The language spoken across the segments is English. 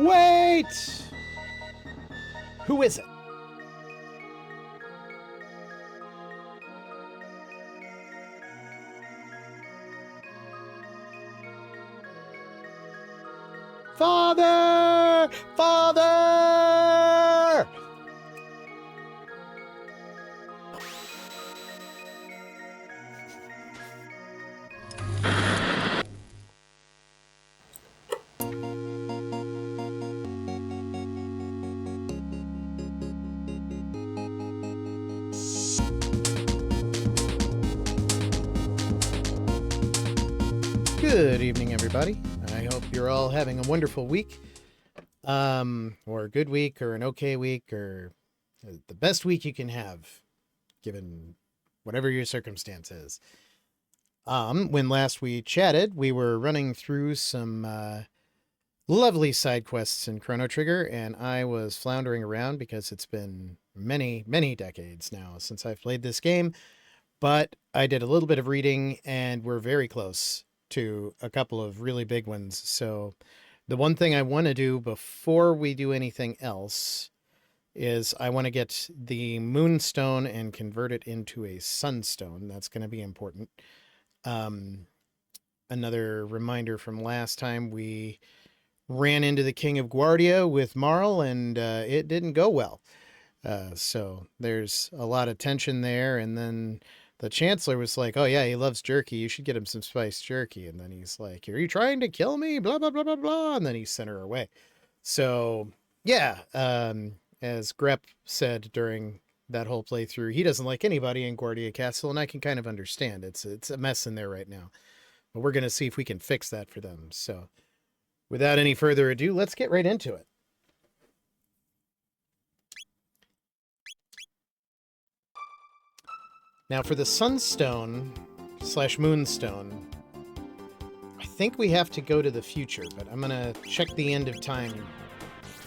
Wait! Who is it? Father! Father! Good evening, everybody. I hope you're all having a wonderful week, or a good week, or an okay week, or the best week you can have, given whatever your circumstance is. When last we chatted, we were running through some lovely side quests in Chrono Trigger, and I was floundering around because it's been many, many decades now since I've played this game, but I did a little bit of reading, and we're very close to a couple of really big ones. So the one thing I want to do before we do anything else is I want to get the moonstone and convert it into a sunstone. That's going to be important. Another reminder from last time, we ran into the King of Guardia with Marl, and it didn't go well. So there's a lot of tension there, and then the Chancellor was like, oh yeah, he loves jerky, you should get him some spiced jerky. And then he's like, are you trying to kill me? Blah, blah, blah, blah, blah. And then he sent her away. So yeah, as Grep said during that whole playthrough, he doesn't like anybody in Guardia Castle, and I can kind of understand. It's a mess in there right now. But we're going to see if we can fix that for them. So without any further ado, let's get right into it. Now for the sunstone / moonstone, I think we have to go to the future, but I'm going to check the end of time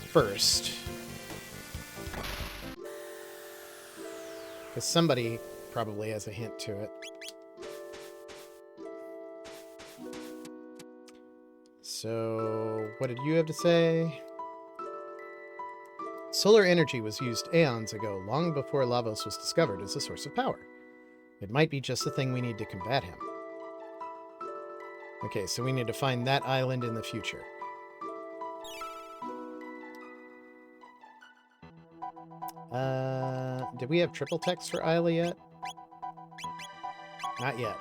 first. Because somebody probably has a hint to it. So, what did you have to say? Solar energy was used aeons ago, long before Lavos was discovered as a source of power. It might be just the thing we need to combat him. Okay, so we need to find that island in the future. Did we have triple text for Isla yet? Not yet.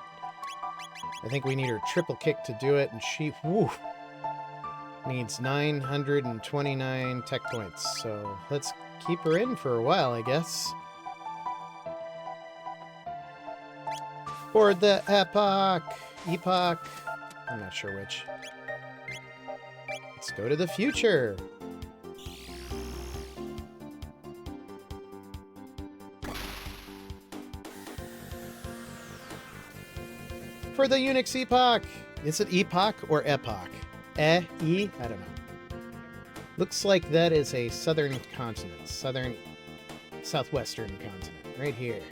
I think we need her triple kick to do it, and she, woo, needs 929 tech points. So let's keep her in for a while, I guess. For the epoch. I'm not sure which. Let's go to the future. For the ENIX epoch. Is it epoch or epoch? I don't know. Looks like that is a southern continent. Southwestern continent. Right here.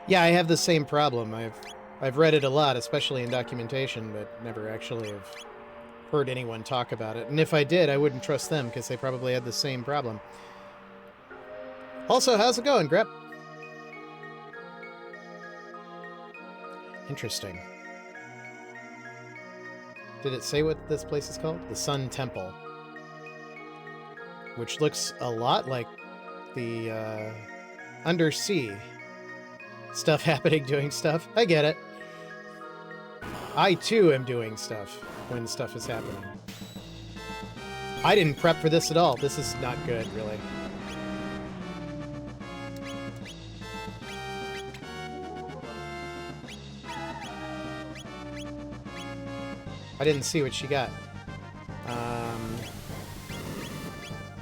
Yeah, I have the same problem. I've read it a lot, especially in documentation, but never actually have heard anyone talk about it. And if I did, I wouldn't trust them, because they probably had the same problem. Also, how's it going, Grep? Interesting. Did it say what this place is called? The Sun Temple. Which looks a lot like the undersea stuff happening, doing stuff. I get it. I, too, am doing stuff when stuff is happening. I didn't prep for this at all. This is not good, really. I didn't see what she got.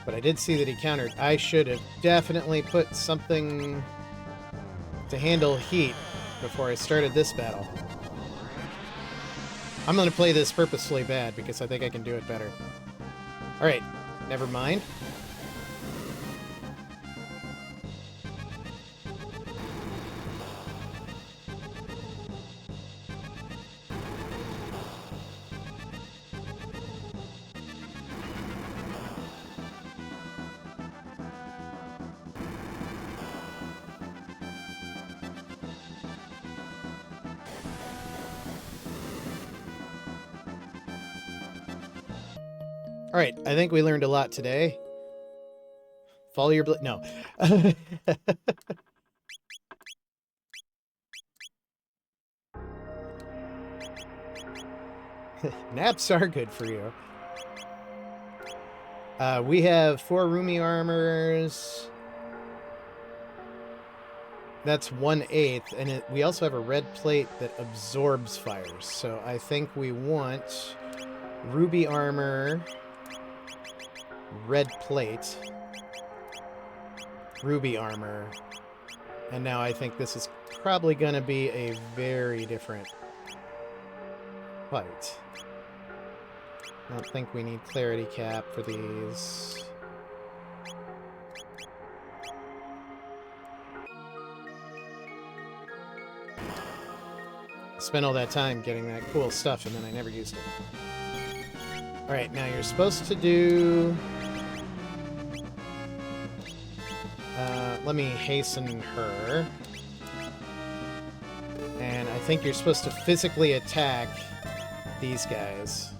But I did see that he countered. I should have definitely put something to handle heat before I started this battle. I'm going to play this purposefully bad because I think I can do it better. Alright, never mind. Alright, I think we learned a lot today. Follow your no. Naps are good for you. We have 4 roomy armors. That's 1/8, and we also have a red plate that absorbs fires. So I think we want ruby armor, red plate, ruby armor, and now I think this is probably going to be a very different fight. I don't think we need clarity cap for these. Spent all that time getting that cool stuff and then I never used it. Alright, now you're supposed to do... let me hasten her. And I think you're supposed to physically attack these guys.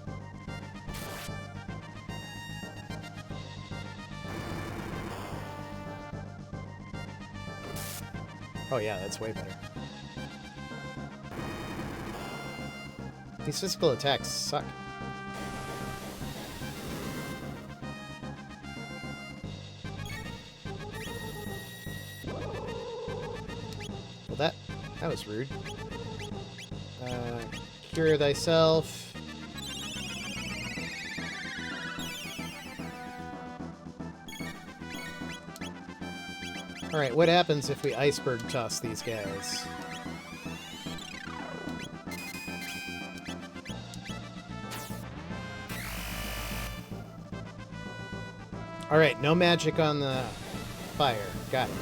Oh yeah, that's way better. These physical attacks suck. Well, that was rude. Cure thyself. Alright, what happens if we iceberg toss these guys? Alright, no magic on the fire. Got it.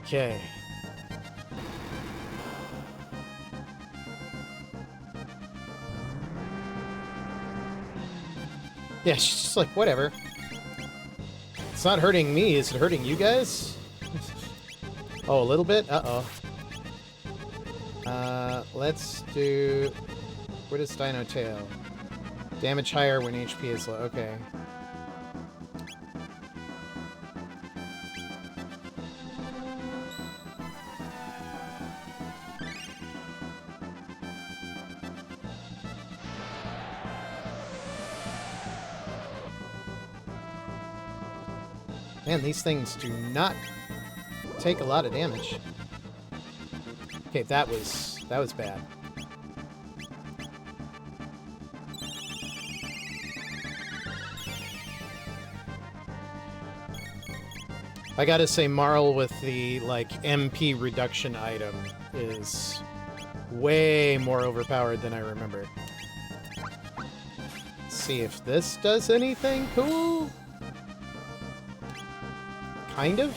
Okay. Yeah, she's just like, whatever. It's not hurting me, is it hurting you guys? Oh, a little bit? Uh-oh. Let's do... What is Dino Tail? Damage higher when HP is low. Okay. Man, these things do not take a lot of damage. Okay, that was bad. I gotta say, Marl with the, like, MP reduction item is way more overpowered than I remember. Let's see if this does anything cool. Kind of?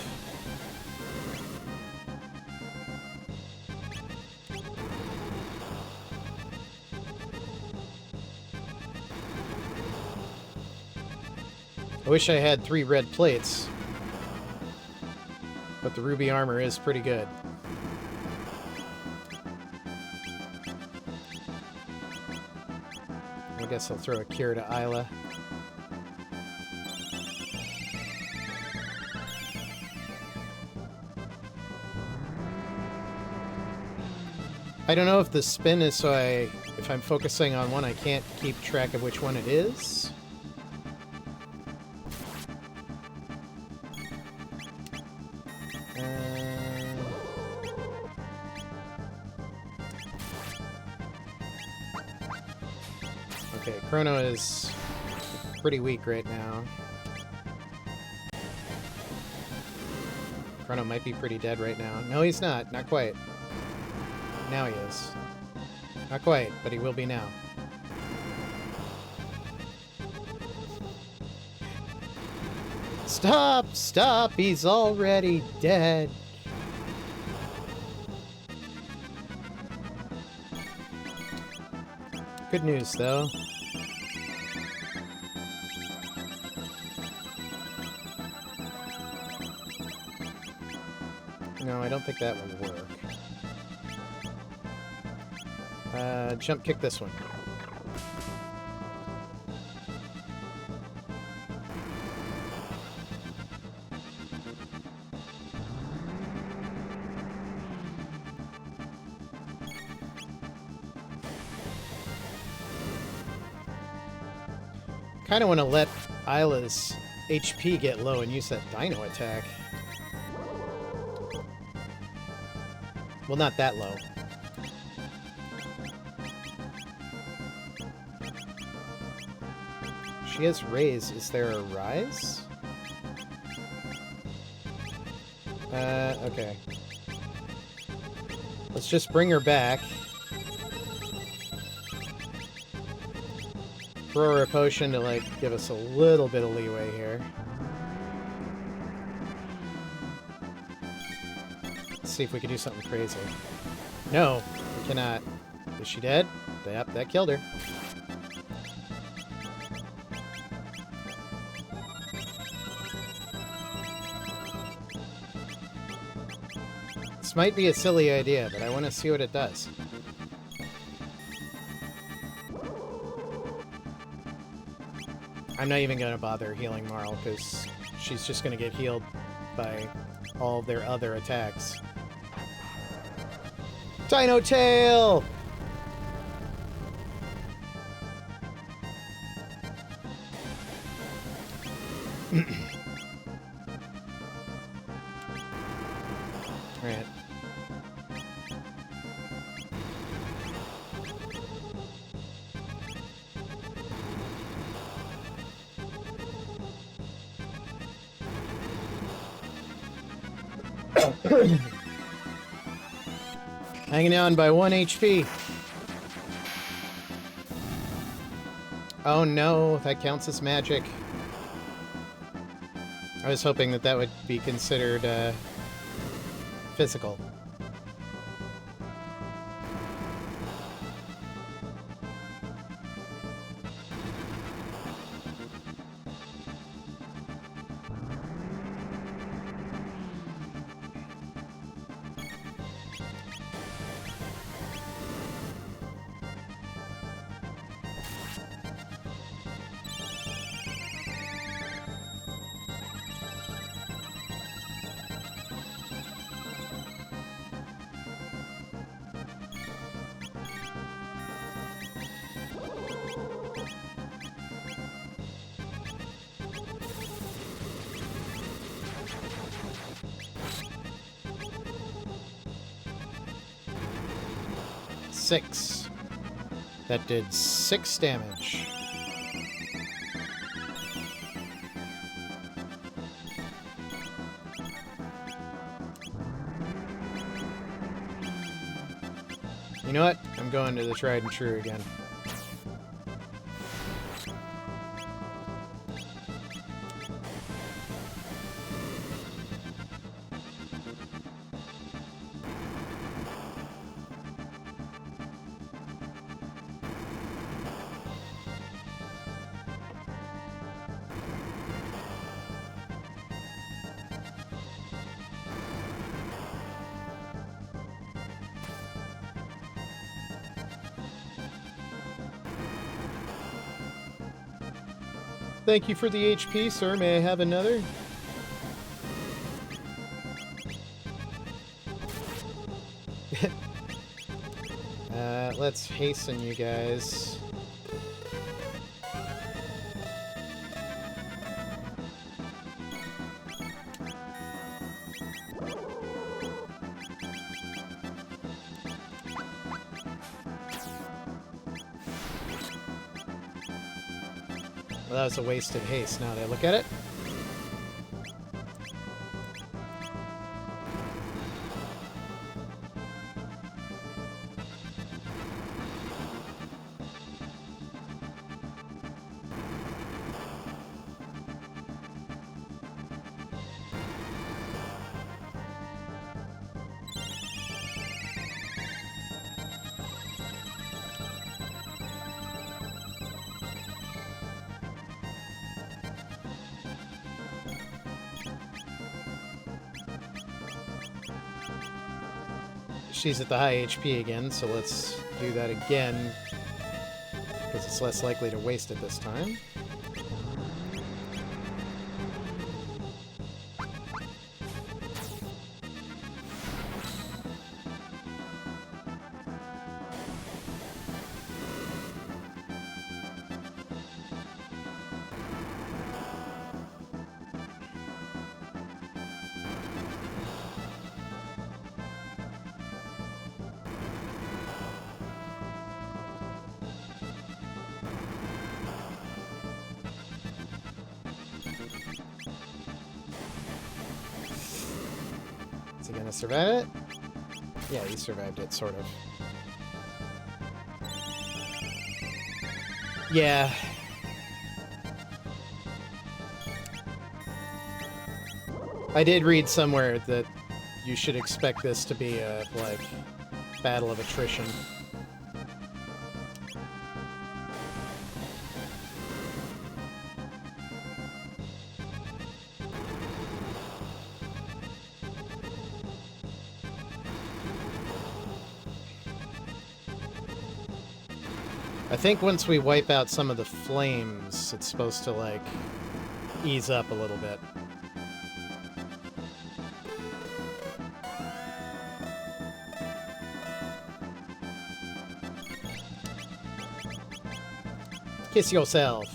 I wish I had 3 red plates. But the ruby armor is pretty good. I guess I'll throw a cure to Isla. I don't know if the spin is so if I'm focusing on one, I can't keep track of which one it is. Okay, Chrono is pretty weak right now. Chrono might be pretty dead right now. No, he's not. Not quite. Now he is. Not quite, but he will be now. Stop! Stop! He's already dead! Good news, though. No, I don't think that will work. Jump kick this one. Kind of want to let Isla's HP get low and use that dino attack. Well, not that low. She has raise. Is there a rise? Okay. Let's just bring her back. Throw her a potion to, like, give us a little bit of leeway here. Let's see if we can do something crazy. No, we cannot. Is she dead? Yep, that killed her. This might be a silly idea, but I want to see what it does. I'm not even going to bother healing Marl, because she's just going to get healed by all of their other attacks. Dino Tail! Alright. Hanging on by 1 HP. Oh no, that counts as magic. I was hoping that that would be considered physical. Six. That did 6 damage. You know what? I'm going to the tried and true again. Thank you for the HP, sir. May I have another? Let's hasten you guys. Well, that was a wasted haste, now that I look at it. she's at the high HP again, so let's do that again, because it's less likely to waste it this time. Is he gonna survive it? Yeah, he survived it, sort of. Yeah. I did read somewhere that you should expect this to be a, like, battle of attrition. I think once we wipe out some of the flames, it's supposed to, like, ease up a little bit. Kiss yourself.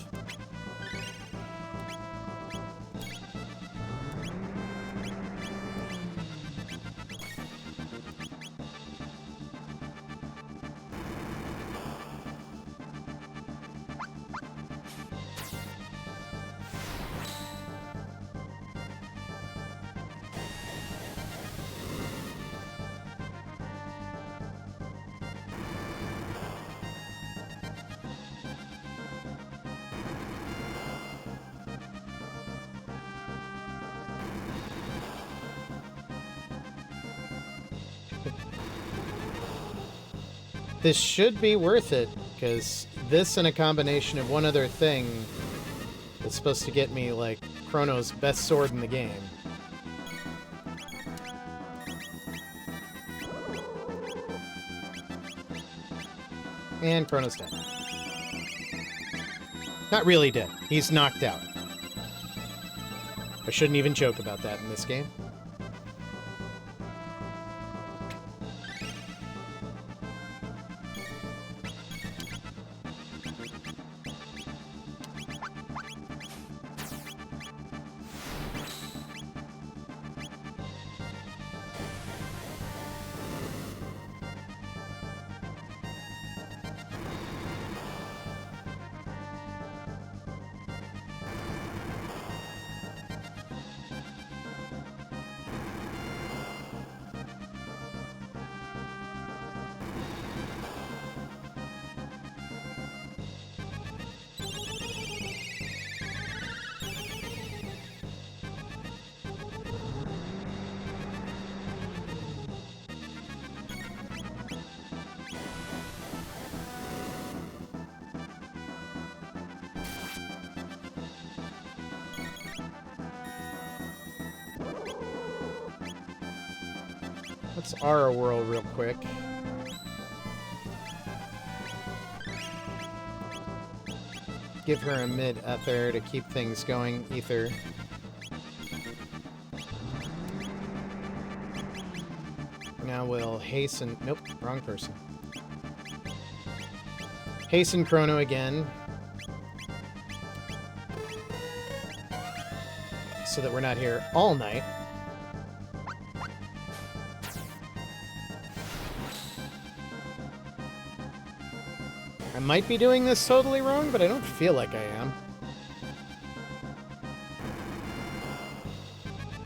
This should be worth it, because this and a combination of one other thing is supposed to get me, like, Chrono's best sword in the game. And Chrono's dead. Not really dead. He's knocked out. I shouldn't even joke about that in this game. Let's our world real quick. Give her a mid-ether to keep things going. Ether. Now we'll hasten... Nope, wrong person. Hasten Chrono again. So that we're not here all night. I might be doing this totally wrong, but I don't feel like I am.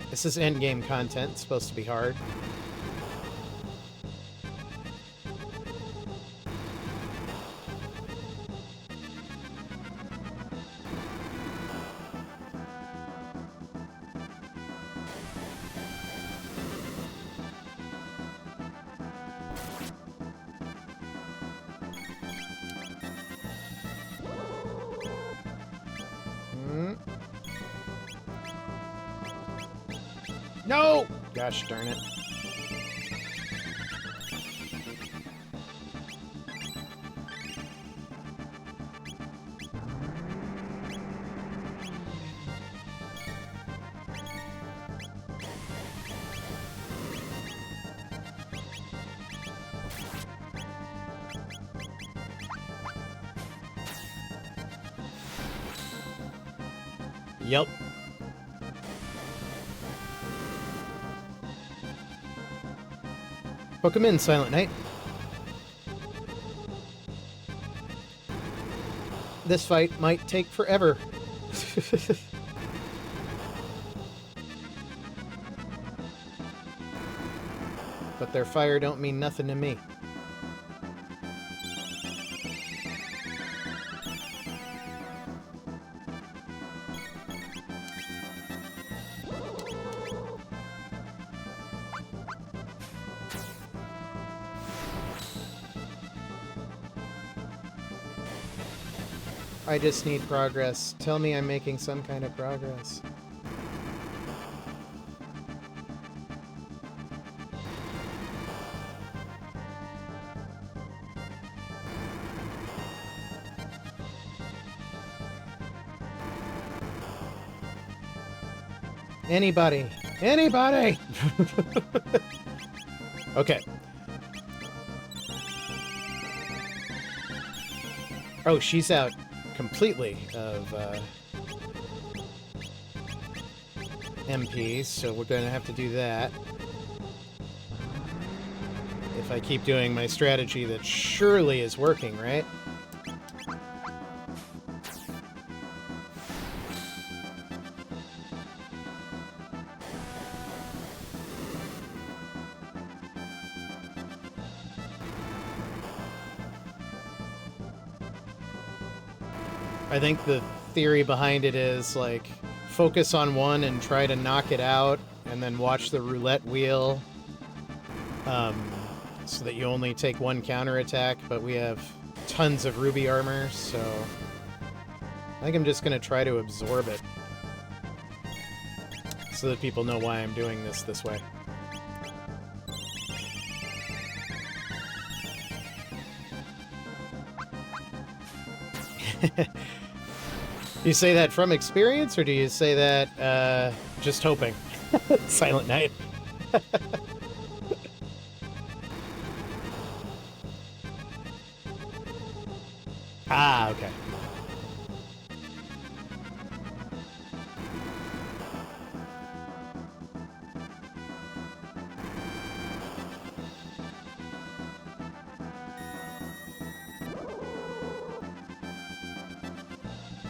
This is endgame content. It's supposed to be hard. No! Gosh darn it. Yup. Hook him in, Silent Knight. This fight might take forever. But their fire don't mean nothing to me. I just need progress. Tell me I'm making some kind of progress. Anybody! Anybody! Okay. Oh, she's out completely of MPs, so we're going to have to do that. If I keep doing my strategy that surely is working, right? I think the theory behind it is, like, focus on one and try to knock it out, and then watch the roulette wheel, so that you only take one counterattack, but we have tons of ruby armor, so I think I'm just going to try to absorb it, so that people know why I'm doing this way. Do you say that from experience, or do you say that just hoping? Silent Night. Ah, okay.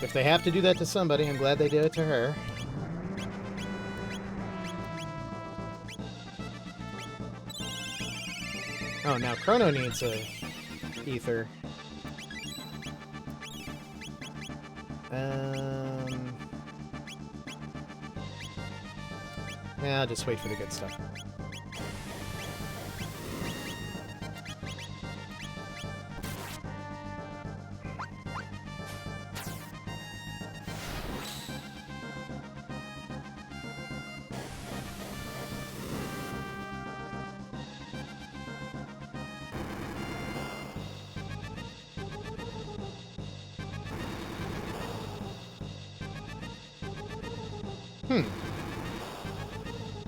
If they have to do that to somebody, I'm glad they did it to her. Oh, now Chrono needs a ether. Yeah, I'll just wait for the good stuff.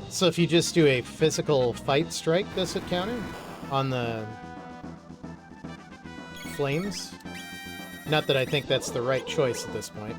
So if you just do a physical fight strike, does it counter on the flames? Not that I think that's the right choice at this point.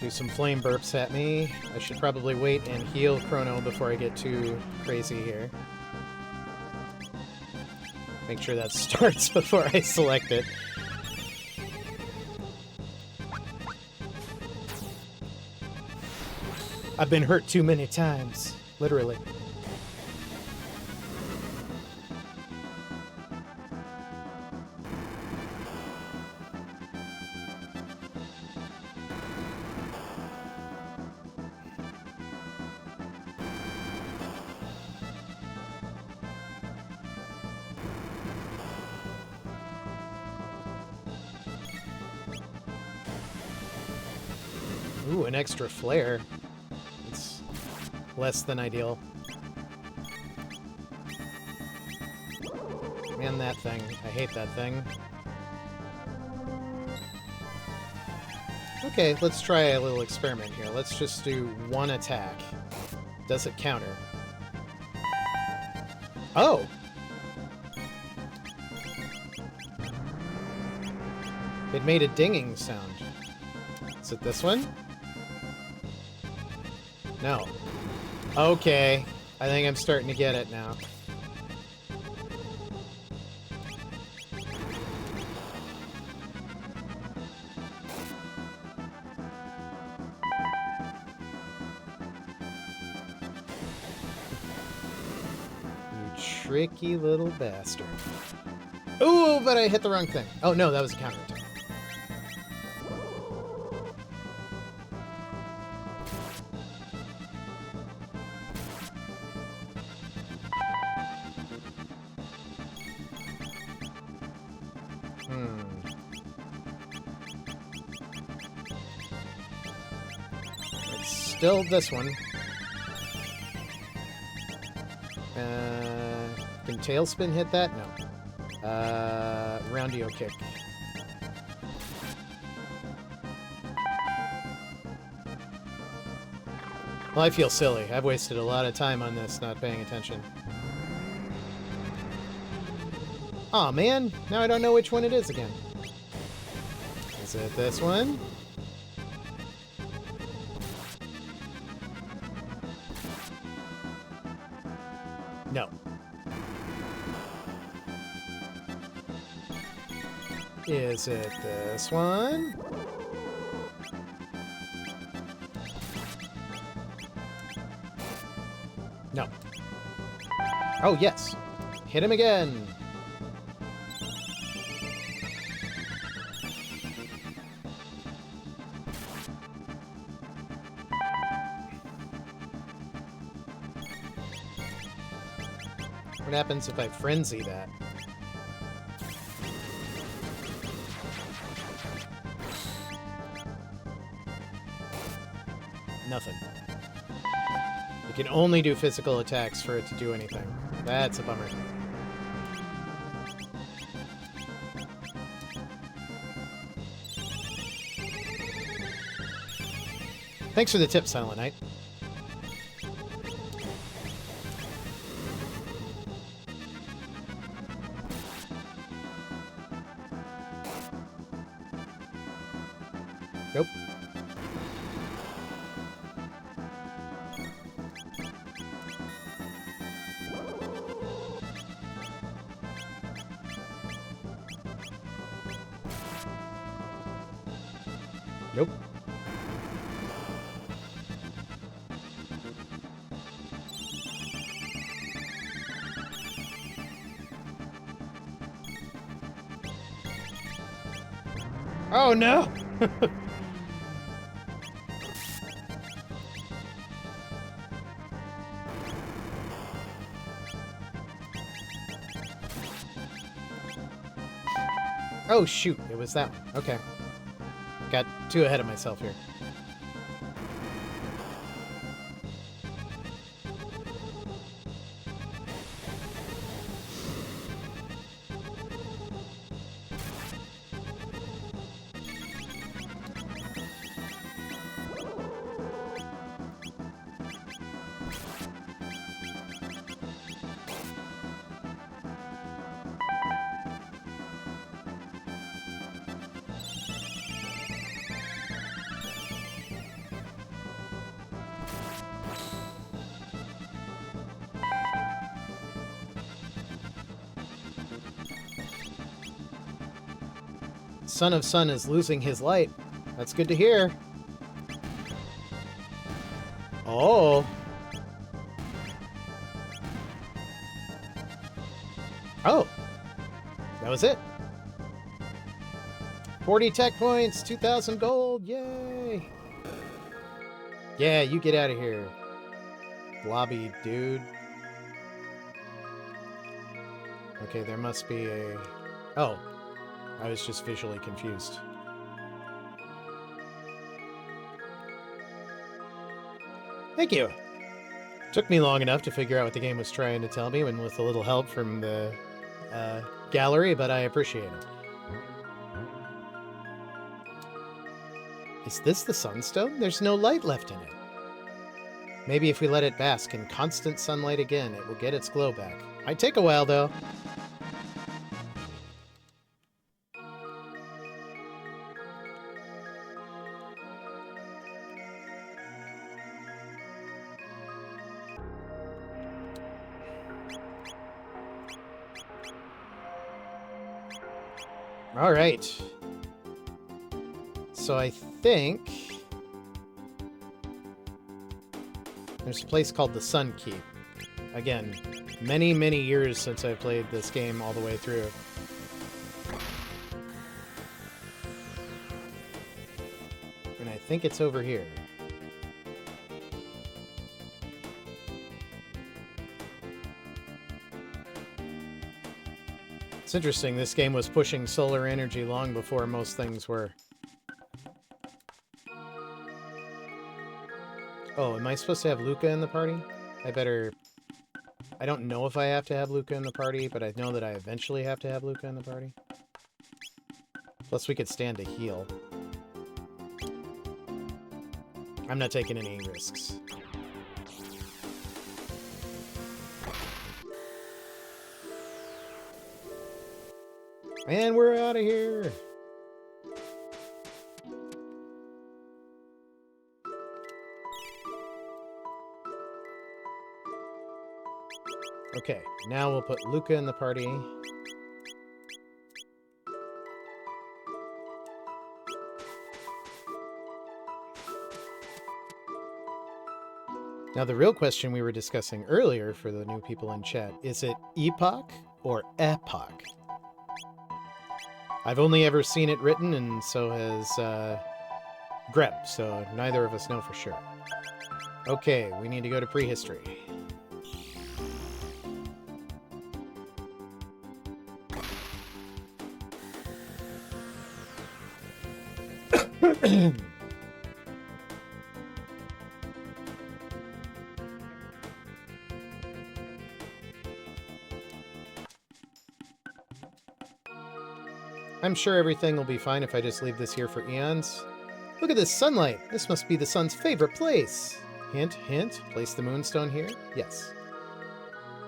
Do some flame burps at me. I should probably wait and heal Chrono before I get too crazy here. Make sure that starts before I select it. I've been hurt too many times, literally. Ooh, an extra flare. It's less than ideal. Man, that thing. I hate that thing. Okay, let's try a little experiment here. Let's just do one attack. Does it counter? Oh! It made a dinging sound. Is it this one? No. Okay. I think I'm starting to get it now. You tricky little bastard. Ooh, but I hit the wrong thing. Oh, no, that was a counterattack. It's still this one. Can tailspin hit that? No. Roundio kick. Well, I feel silly. I've wasted a lot of time on this, not paying attention. Aw, man. Now I don't know which one it is again. Is it this one? No. Is it this one? No. Oh, yes. Hit him again. What happens if I frenzy that? Nothing. You can only do physical attacks for it to do anything. That's a bummer. Thanks for the tip, Silent Knight. Nope. Nope. Oh no! Oh shoot, it was that one. Okay. Got too ahead of myself here. Son of Sun is losing his light. That's good to hear. Oh. Oh. That was it. 40 tech points, 2,000 gold. Yay. Yeah, you get out of here. Blobby dude. Okay, there must be a... Oh. I was just visually confused. Thank you. Took me long enough to figure out what the game was trying to tell me, and with a little help from the gallery, but I appreciate it. Is this the sunstone? There's no light left in it. Maybe if we let it bask in constant sunlight again, it will get its glow back. Might take a while, though. All right. So I think there's a place called the Sun Keep. Again, many, many years since I played this game all the way through. And I think it's over here. It's interesting, this game was pushing solar energy long before most things were. Oh, am I supposed to have Luca in the party? I don't know if I have to have Luca in the party, but I know that I eventually have to have Luca in the party. Plus we could stand to heal. I'm not taking any risks. And we're out of here! Okay, now we'll put Luca in the party. Now the real question we were discussing earlier for the new people in chat, is it epoch or epoch? I've only ever seen it written, and so has Greb, so neither of us know for sure. Okay, we need to go to prehistory. I'm sure everything will be fine if I just leave this here for eons. Look at this sunlight! This must be the sun's favorite place! Hint, hint, place the moonstone here? Yes.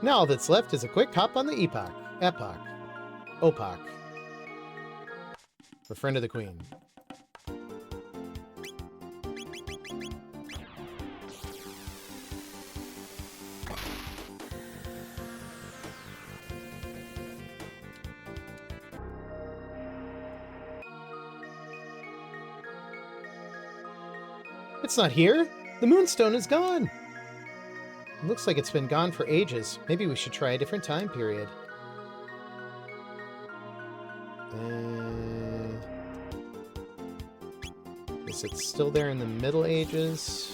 Now all that's left is a quick hop on the epoch. Epoch. Opoch. For friend of the queen. It's not here! The moonstone is gone! It looks like it's been gone for ages. Maybe we should try a different time period. Is it still there in the Middle Ages?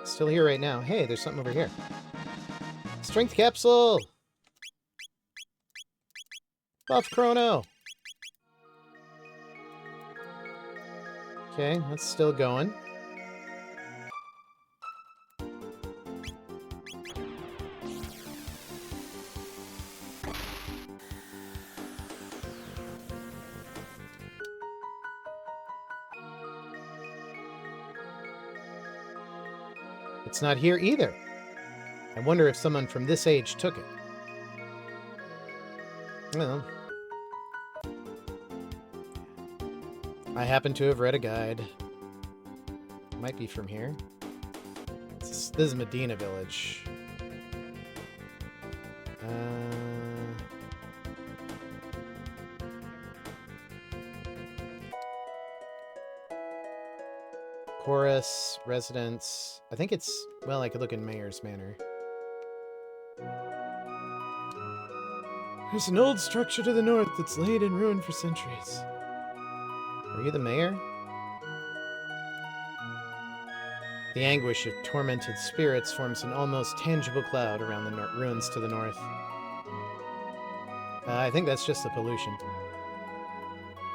Still here right now. Hey, there's something over here. Strength capsule! Buff Chrono! Okay, that's still going. It's not here either. I wonder if someone from this age took it. Well, I happen to have read a guide. It might be from here. This is Medina Village. Chorus, residence. I think it's, well, I could look in Mayor's Manor. There's an old structure to the north that's laid in ruin for centuries. Are you the mayor? The anguish of tormented spirits forms an almost tangible cloud around the ruins to the north. I think that's just the pollution.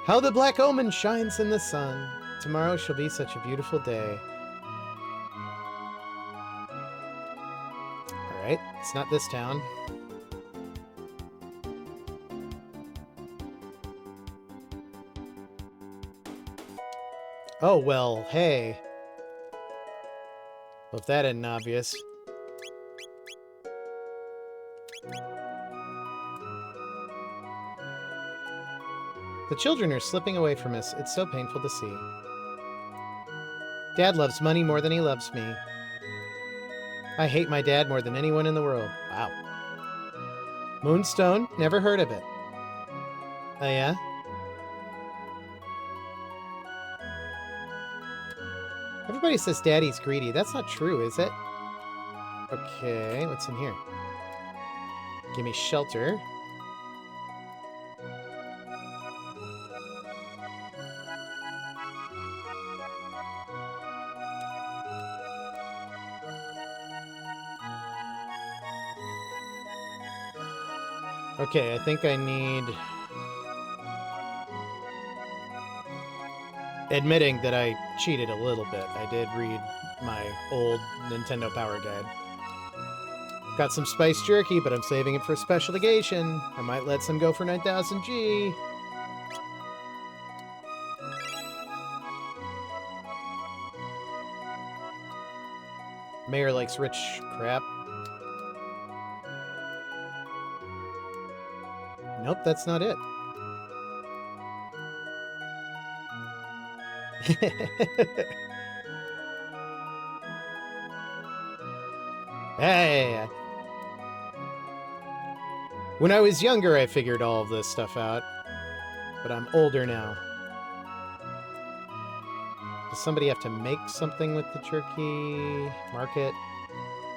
How the black omen shines in the sun. Tomorrow shall be such a beautiful day. Alright, it's not this town. Oh, well, hey. Well, if that isn't obvious. The children are slipping away from us. It's so painful to see. Dad loves money more than he loves me. I hate my dad more than anyone in the world. Wow. Moonstone? Never heard of it. Oh, yeah? Everybody says Daddy's greedy. That's not true, is it? Okay, what's in here? Give me shelter. Okay, I think I need... Admitting that I cheated a little bit. I did read my old Nintendo Power Guide. Got some spiced jerky, but I'm saving it for special occasion. I might let some go for 9000 G. Mayor likes rich crap. Nope, that's not it. Hey! When I was younger, I figured all of this stuff out. But I'm older now. Does somebody have to make something with the jerky? Market?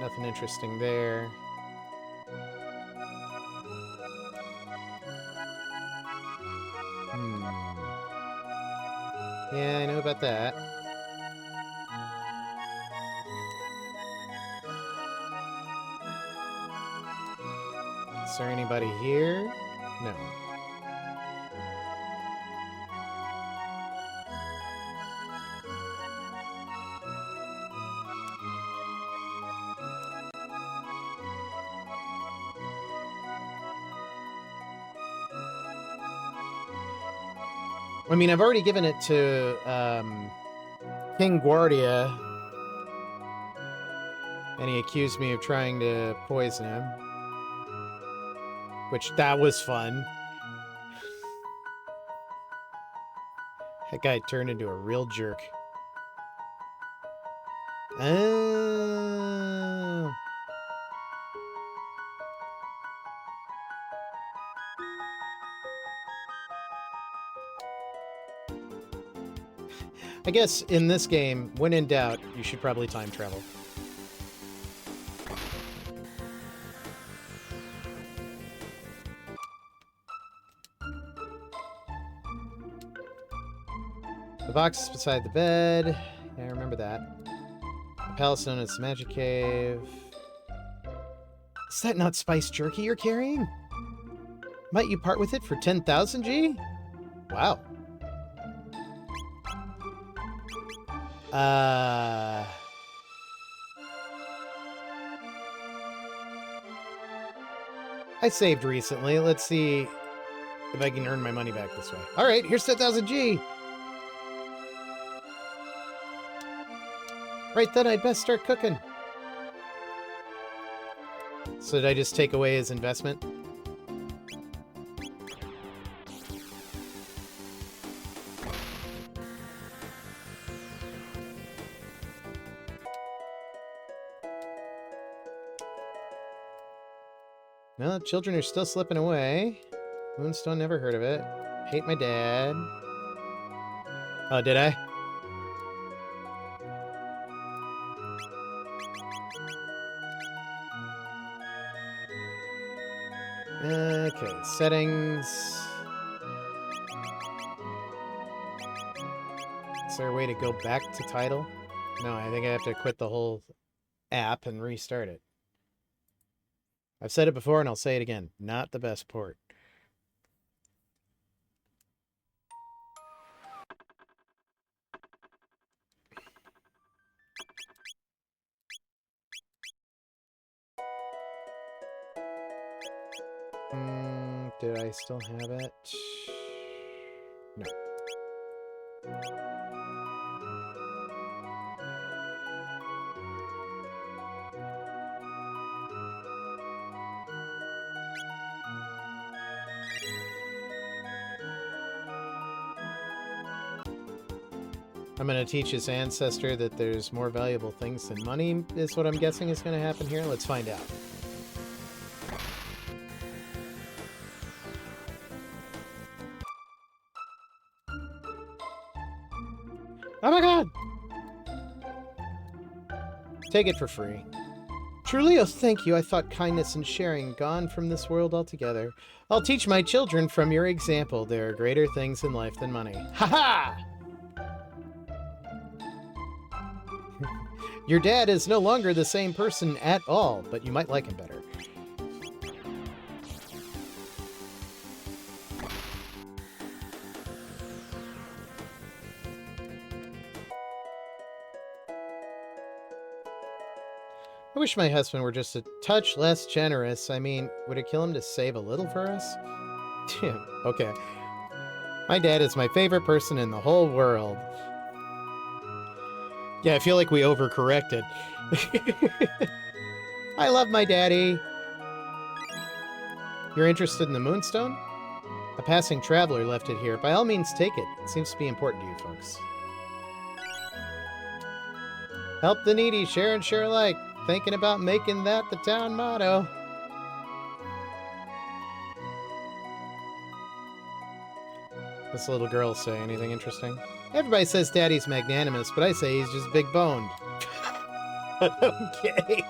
Nothing interesting there. Yeah, I know about that. Is there anybody here? No. I mean, I've already given it to King Guardia, and he accused me of trying to poison him. Which, that was fun. That guy turned into a real jerk. Oh. I guess in this game, when in doubt, you should probably time travel. The box is beside the bed. Yeah, I remember that. The palace known as the Magic Cave. Is that not spiced jerky you're carrying? Might you part with it for 10,000 G? Wow. I saved recently. Let's see if I can earn my money back this way. Alright, here's 10,000 G! Right then, I'd best start cooking. So did I just take away his investment? No, children are still slipping away. Moonstone, never heard of it. Hate my dad. Oh, did I? Okay, settings. Is there a way to go back to title? No, I think I have to quit the whole app and restart it. I've said it before and I'll say it again. Not the best port. Did I still have it? No. I'm going to teach his ancestor that there's more valuable things than money, is what I'm guessing is going to happen here. Let's find out. Oh my god! Take it for free. Truly, oh thank you. I thought kindness and sharing gone from this world altogether. I'll teach my children from your example. There are greater things in life than money. Ha-ha! Your dad is no longer the same person at all, but you might like him better. I wish my husband were just a touch less generous. I mean, would it kill him to save a little for us? Okay. My dad is my favorite person in the whole world. Yeah, I feel like we overcorrected. I love my daddy. You're interested in the Moonstone? A passing traveler left it here. By all means, take it. It seems to be important to you folks. Help the needy, share and share alike. Thinking about making that the town motto. This little girl say anything interesting? Everybody says Daddy's magnanimous, but I say he's just big-boned. Okay.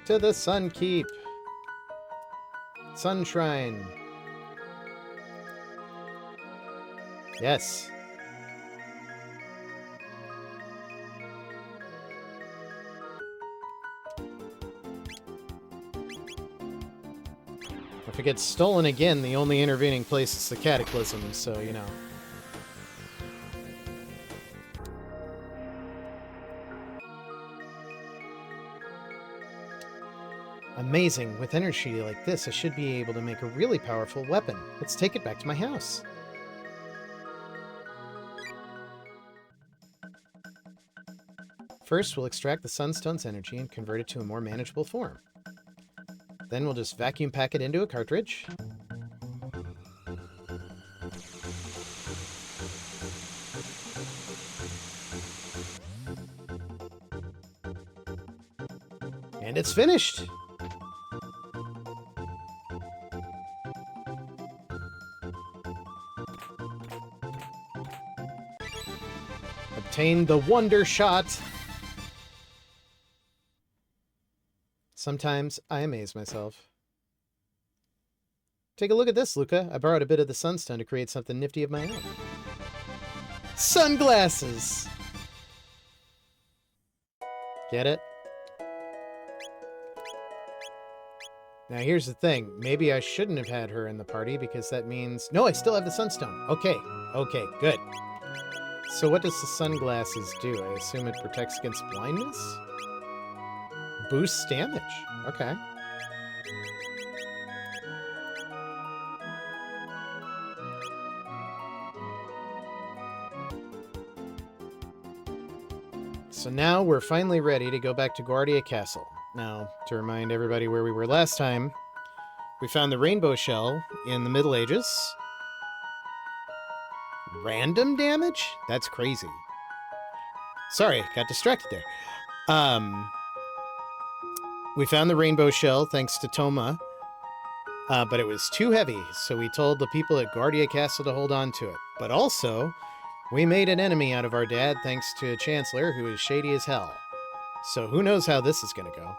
To the Sun Keep. Sun Shrine. Yes. If it gets stolen again, the only intervening place is the Cataclysm, so, you know. Amazing. With energy like this, I should be able to make a really powerful weapon. Let's take it back to my house. First, we'll extract the sunstone's energy and convert it to a more manageable form. Then we'll just vacuum pack it into a cartridge. And it's finished! Obtain the Wonder Shot! Sometimes I amaze myself. Take a look at this, Luca. I borrowed a bit of the sunstone to create something nifty of my own. Sunglasses! Get it? Now here's the thing. Maybe I shouldn't have had her in the party because that means... No, I still have the sunstone. Okay. Okay, good. So what does the sunglasses do? I assume it protects against blindness? Boosts damage. Okay. So now we're finally ready to go back to Guardia Castle. Now, to remind everybody where we were last time, we found the rainbow shell in the Middle Ages. Random damage? That's crazy. Sorry, got distracted there. We found the rainbow shell thanks to Toma, but it was too heavy, so we told the people at Guardia Castle to hold on to it. But also, we made an enemy out of our dad thanks to a Chancellor who is shady as hell. So who knows how this is going to go.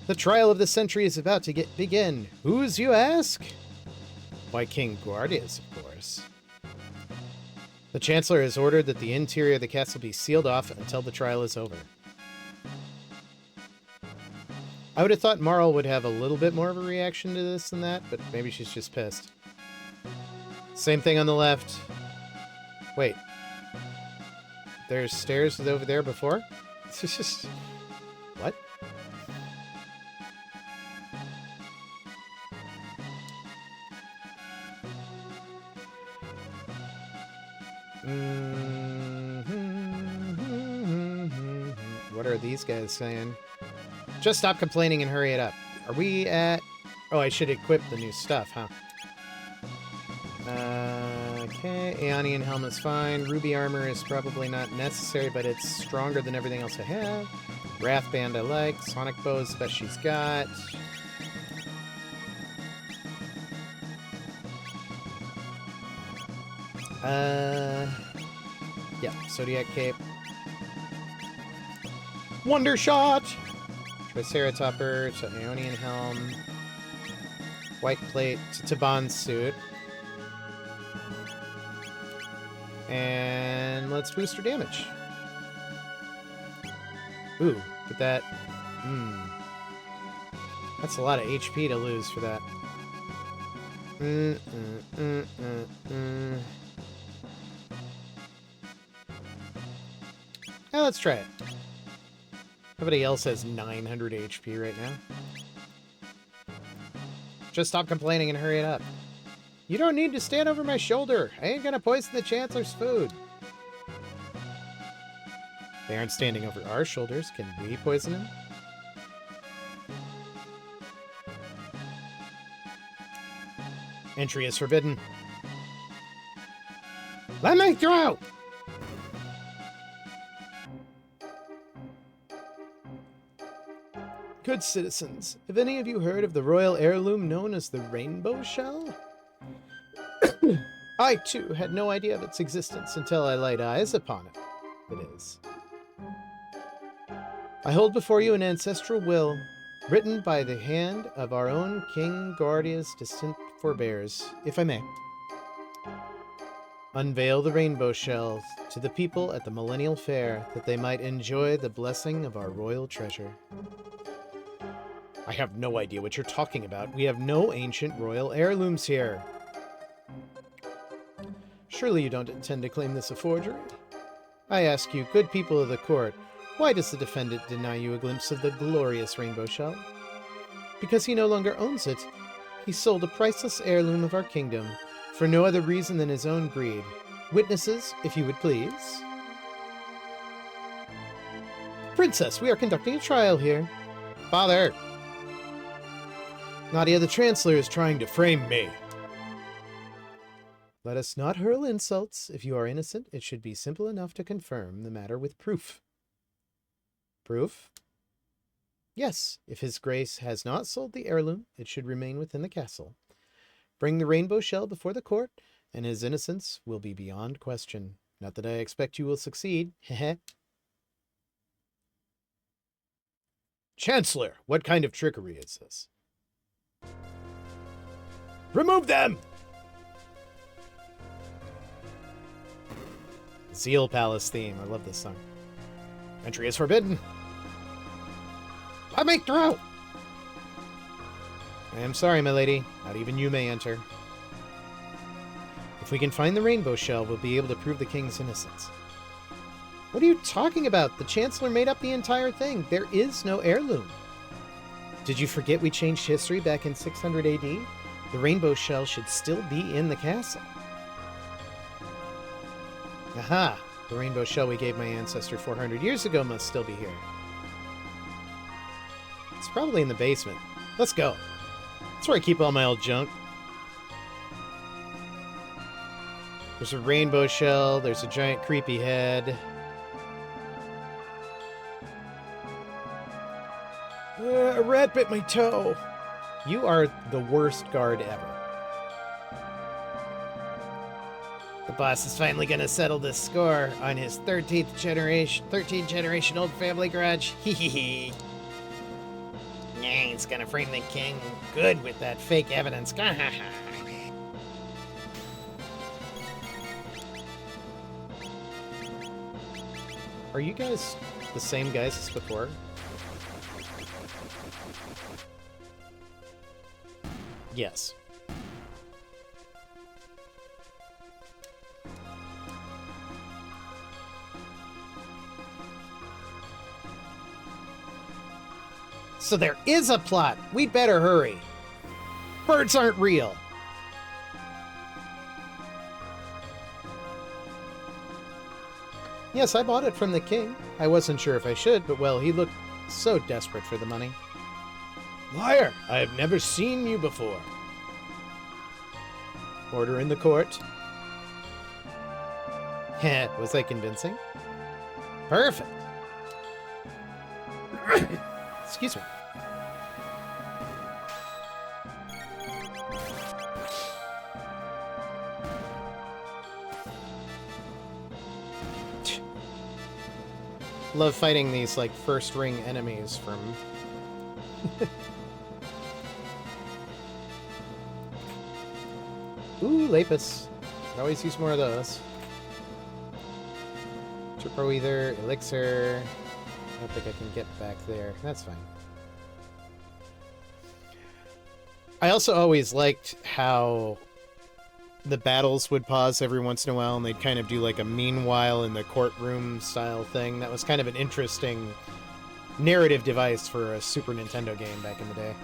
The trial of the century is about to begin. Whose, you ask? Why, King Guardia's, of course. The Chancellor has ordered that the interior of the castle be sealed off until the trial is over. I would have thought Marl would have a little bit more of a reaction to this than that, but maybe she's just pissed. Same thing on the left. Wait. There's stairs over there before? It's just... What? What are these guys saying? Just stop complaining and hurry it up. Are we at... Oh, I should equip the new stuff, huh? Okay, Aeonian helmet's fine. Ruby armor is probably not necessary, but it's stronger than everything else I have. Wrath band I like. Sonic bow is the best she's got. Yeah, Zodiac cape. Wonder shot! Triceratopper, to Aeonian helm. White plate, to Taban's suit. And let's boost her damage. Ooh, but that... That's a lot of HP to lose for that. Now let's try it. Everybody else has 900 HP right now. Just stop complaining and hurry it up. You don't need to stand over my shoulder. I ain't gonna poison the Chancellor's food. They aren't standing over our shoulders. Can we poison him? Entry is forbidden. Let me through! Good citizens, have any of you heard of the royal heirloom known as the rainbow shell? I, too, had no idea of its existence until I laid eyes upon it. It is. I hold before you an ancestral will, written by the hand of our own King Guardia's distant forebears, if I may. Unveil the rainbow shells to the people at the Millennial Fair, that they might enjoy the blessing of our royal treasure. I have no idea what you're talking about. We have no ancient royal heirlooms here. Surely you don't intend to claim this a forgery? I ask you, good people of the court, why does the defendant deny you a glimpse of the glorious rainbow shell? Because he no longer owns it. He sold a priceless heirloom of our kingdom, for no other reason than his own greed. Witnesses, if you would please. Princess, we are conducting a trial here. Father! Nadia the Chancellor is trying to frame me. Let us not hurl insults. If you are innocent, it should be simple enough to confirm the matter with proof. Proof? Yes, if His Grace has not sold the heirloom, it should remain within the castle. Bring the rainbow shell before the court, and his innocence will be beyond question. Not that I expect you will succeed. Heh. Chancellor, what kind of trickery is this? Remove them! Zeal Palace theme. I love this song. Entry is forbidden. Let me through! I am sorry, my lady. Not even you may enter. If we can find the rainbow shell, we'll be able to prove the king's innocence. What are you talking about? The Chancellor made up the entire thing. There is no heirloom. Did you forget we changed history back in 600 AD? The rainbow shell should still be in the castle. Aha! The rainbow shell we gave my ancestor 400 years ago must still be here. It's probably in the basement. Let's go. That's where I keep all my old junk. There's a rainbow shell. There's a giant creepy head. A rat bit my toe. You are the worst guard ever. The boss is finally gonna settle this score on his 13th generation old family grudge. Hee hee hee. Yeah, he's gonna frame the king good with that fake evidence. Are you guys the same guys as before? Yes. So there is a plot. We'd better hurry. Birds aren't real. Yes, I bought it from the king. I wasn't sure if I should, but well, he looked so desperate for the money. Liar! I have never seen you before. Order in the court. Heh, was I convincing? Perfect. Excuse me. Love fighting these, like, first ring enemies from... Ooh, lapis. Could always use more of those. Turbo ether, elixir. I don't think I can get back there. That's fine. I also always liked how the battles would pause every once in a while and they'd kind of do like a meanwhile in the courtroom style thing. That was kind of an interesting narrative device for a Super Nintendo game back in the day.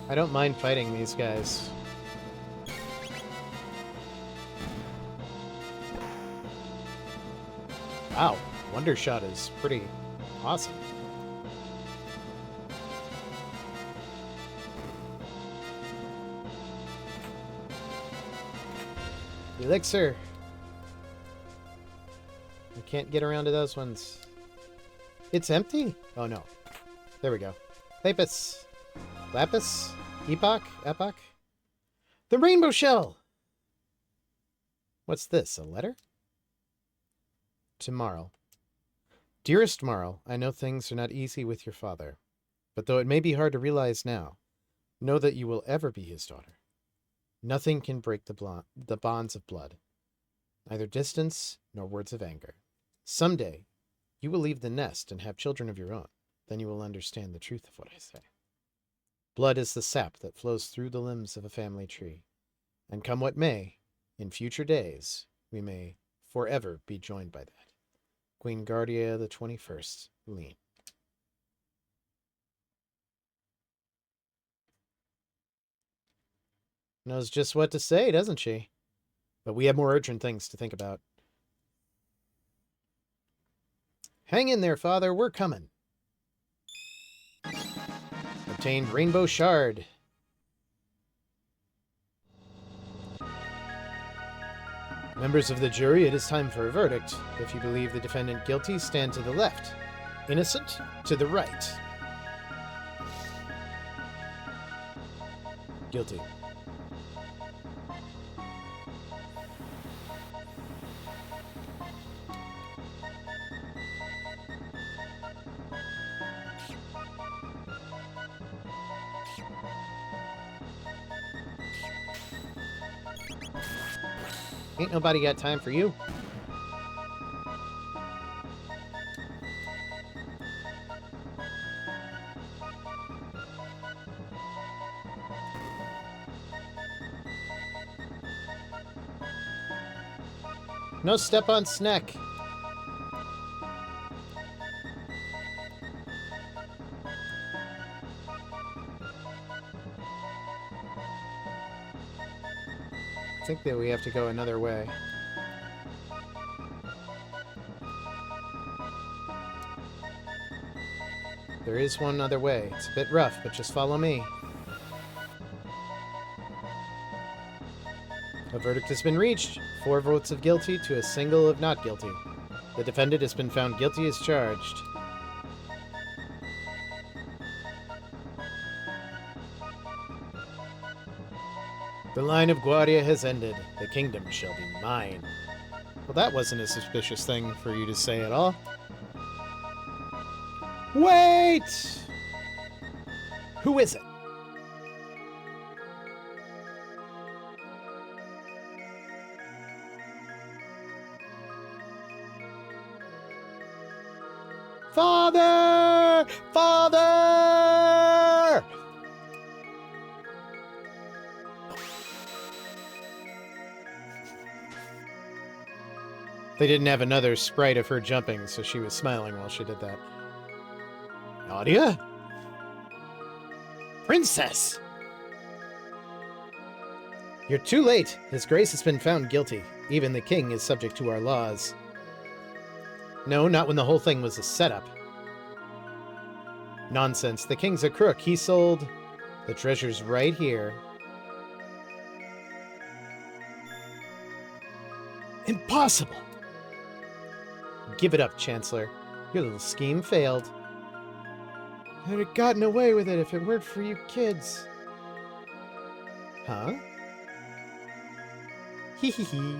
I don't mind fighting these guys. Wow, Wonder Shot is pretty awesome. Elixir. I can't get around to those ones. It's empty? Oh no. There we go. Lapis. Lapis? Epoch? Epoch? The rainbow shell! What's this, a letter? To Marl. Dearest Marl, I know things are not easy with your father, but though it may be hard to realize now, know that you will ever be his daughter. Nothing can break the bonds of blood, neither distance nor words of anger. Someday, you will leave the nest and have children of your own. Then you will understand the truth of what I say. Blood is the sap that flows through the limbs of a family tree, and come what may, in future days, we may forever be joined by that. King Guardia the 21st, Lean. Knows just what to say, doesn't she? But we have more urgent things to think about. Hang in there, Father, we're coming. Obtained Rainbow Shard. Members of the jury, it is time for a verdict. If you believe the defendant guilty, stand to the left. Innocent, to the right. Guilty. Ain't nobody got time for you. No step on snack. I think that we have to go another way. There is one other way. It's a bit rough, but just follow me. A verdict has been reached. 4 votes of guilty to a single of not guilty. The defendant has been found guilty as charged. The line of Guardia has ended. The kingdom shall be mine. Well, that wasn't a suspicious thing for you to say at all. Wait! Who is it? Father! Father! They didn't have another sprite of her jumping, so she was smiling while she did that. Nadia? Princess! You're too late. His Grace has been found guilty. Even the king is subject to our laws. No, not when the whole thing was a setup. Nonsense. The king's a crook. He sold... The treasure's right here. Impossible! Give it up, Chancellor. Your little scheme failed. I'd have gotten away with it if it weren't for you kids. Huh? Hee hee hee.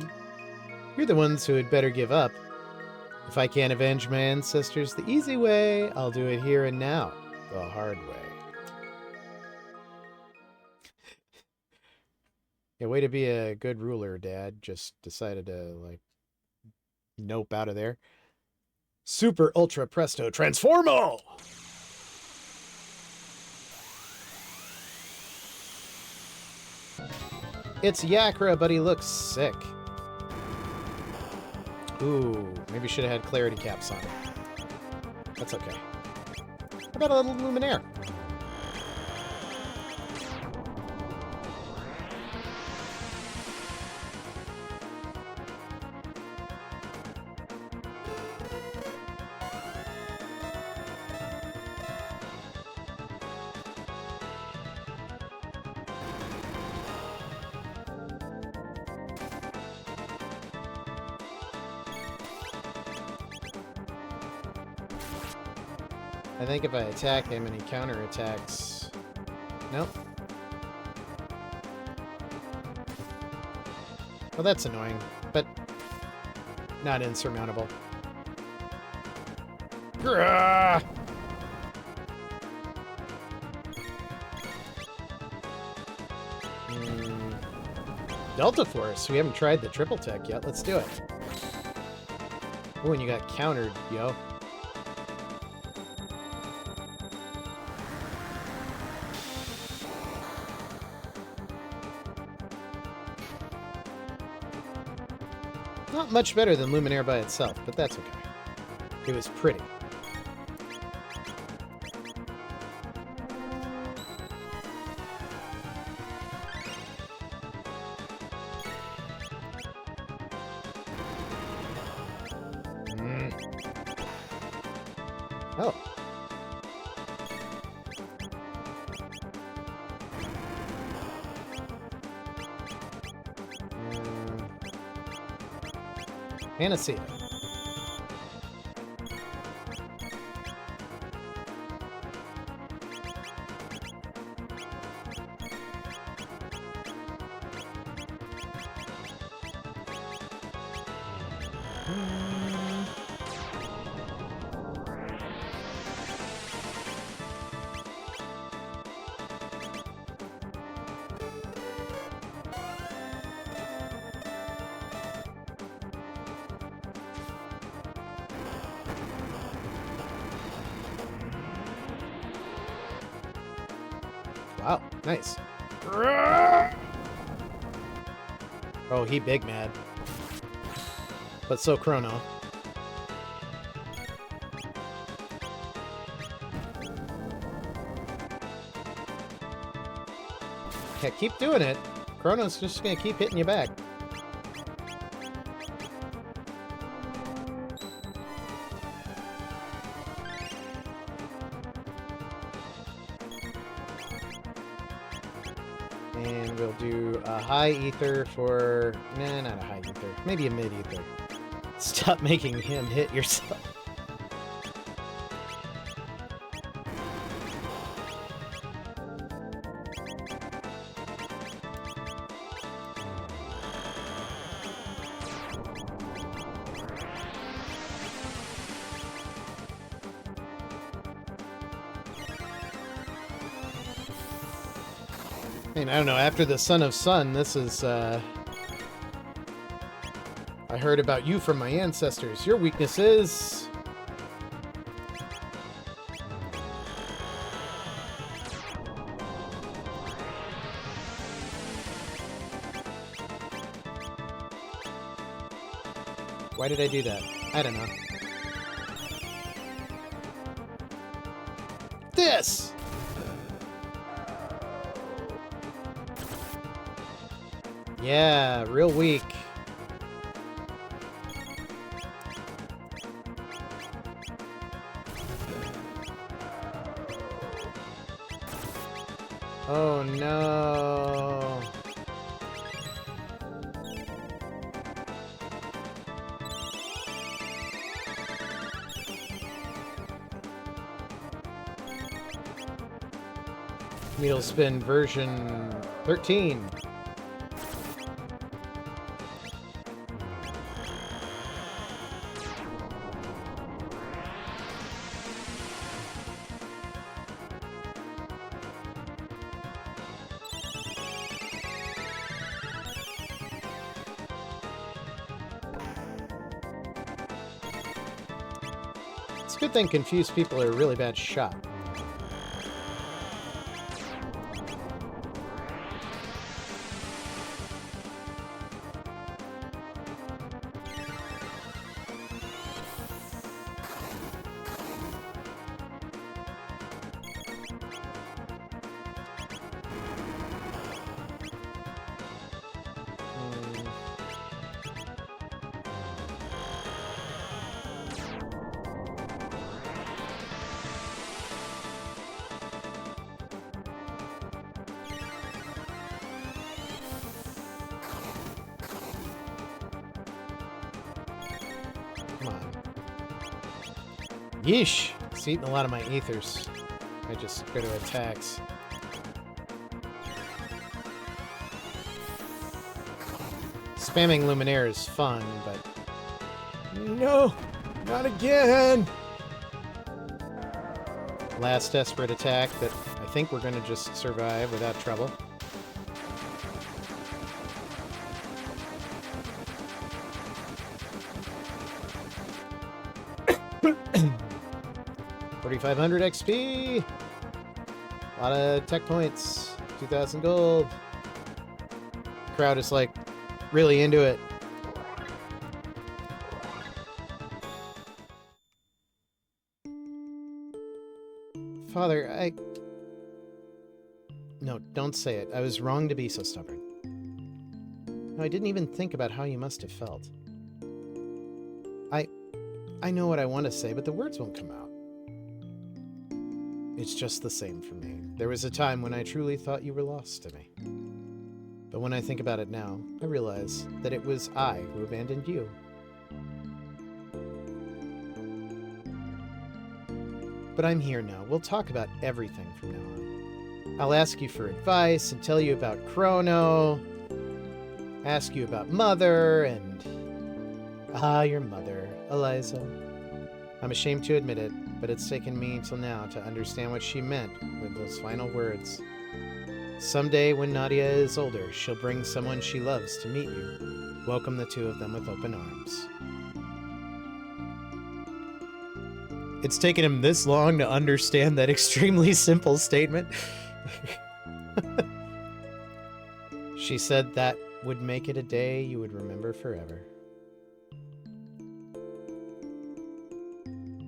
You're the ones who had better give up. If I can't avenge my ancestors the easy way, I'll do it here and now, the hard way. Yeah, way to be a good ruler, Dad. Just decided to, like, nope out of there. Super Ultra Presto Transformo! It's Yakra, but he looks sick. Ooh, maybe should have had clarity caps on. That's okay. How about a little Luminaire? I think if I attack him and he counterattacks... Nope. Well, that's annoying, but not insurmountable. Grrrr! Delta Force. We haven't tried the triple tech yet. Let's do it. Oh, and you got countered, yo. Not much better than Luminaire by itself, but that's okay. It was pretty. Oh. Panacea. Wow, nice. Oh, he big mad. But so Chrono. Yeah, keep doing it. Chrono's just gonna keep hitting you back. And we'll do a high ether for... Nah, not a high ether. Maybe a mid ether. Stop making him hit yourself. I mean, I don't know, after the Son of Sun, this is, I heard about you from my ancestors. Your weakness is... Why did I do that? I don't know. This! Yeah, real weak. Oh no. Needle spin version 13. It's a good thing confused people are a really bad shot. Come on. Yeesh! It's eating a lot of my ethers. I just go to attacks. Spamming Luminaire is fun, but... No! Not again! Last desperate attack that I think we're gonna just survive without trouble. $4,500 XP! A lot of tech points. 2,000 gold. Crowd is like really into it. Father, No, don't say it. I was wrong to be so stubborn. No, I didn't even think about how you must have felt. I know what I want to say, but the words won't come out. It's just the same for me. There was a time when I truly thought you were lost to me. But when I think about it now, I realize that it was I who abandoned you. But I'm here now. We'll talk about everything from now on. I'll ask you for advice and tell you about Chrono. Ask you about Mother and... your mother, Eliza. I'm ashamed to admit it, but it's taken me till now to understand what she meant with those final words. Someday, when Nadia is older, she'll bring someone she loves to meet you. Welcome the two of them with open arms. It's taken him this long to understand that extremely simple statement. She said that would make it a day you would remember forever.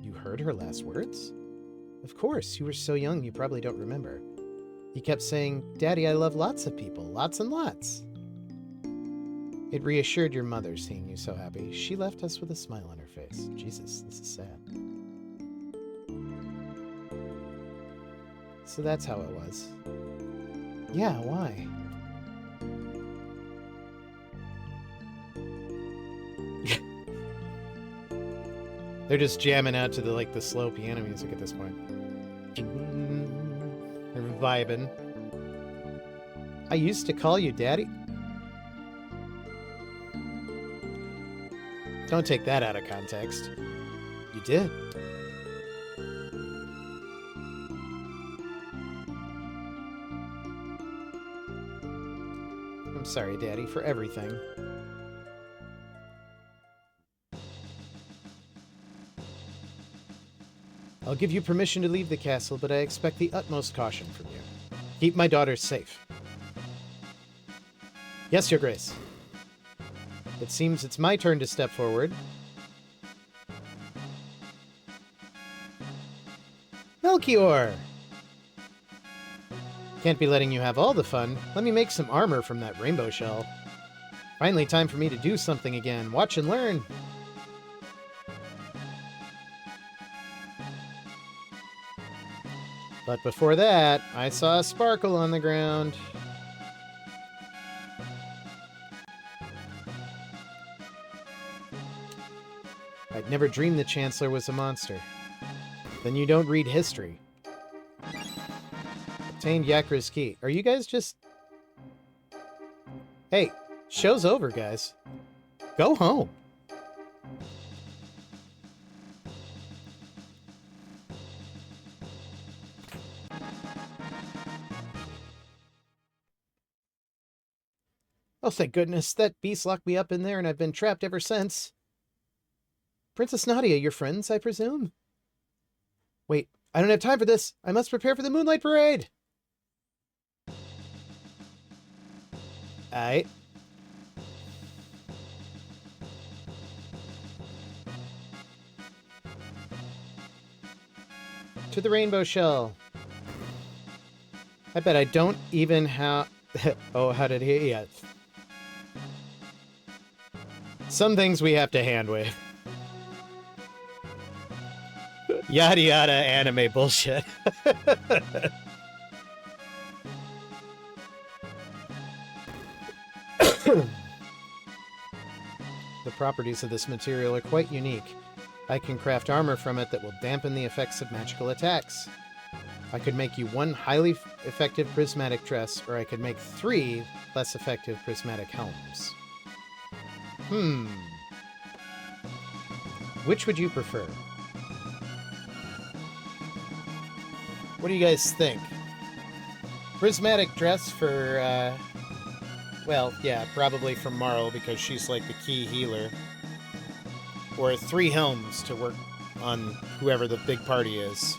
You heard her last words? Of course, you were so young you probably don't remember. You kept saying, "Daddy, I love lots of people, lots and lots." It reassured your mother seeing you so happy. She left us with a smile on her face. Jesus, this is sad. So that's how it was. Yeah, why? They're just jamming out to the like the slow piano music at this point. They're vibing. I used to call you Daddy. Don't take that out of context. You did. I'm sorry, Daddy, for everything. I'll give you permission to leave the castle, but I expect the utmost caution from you. Keep my daughters safe. Yes, Your Grace. It seems it's my turn to step forward. Melchior! Can't be letting you have all the fun. Let me make some armor from that rainbow shell. Finally, time for me to do something again. Watch and learn. But before that, I saw a sparkle on the ground. I'd never dreamed the Chancellor was a monster. Then you don't read history. Obtained Yakra's key. Are you guys just... Hey, show's over, guys. Go home. Oh, thank goodness. That beast locked me up in there and I've been trapped ever since. Princess Nadia, your friends, I presume? Wait, I don't have time for this. I must prepare for the Moonlight Parade. Aight. To the rainbow shell. I bet I don't even have... Oh, how did he... Yeah. Some things we have to hand wave. Yada yada anime bullshit. The properties of this material are quite unique. I can craft armor from it that will dampen the effects of magical attacks. I could make you one highly effective prismatic dress, or I could make 3 less effective prismatic helms. Which would you prefer? What do you guys think? Prismatic dress for, well, yeah, probably for Marl, because she's like the key healer. Or 3 helms to work on whoever the big party is.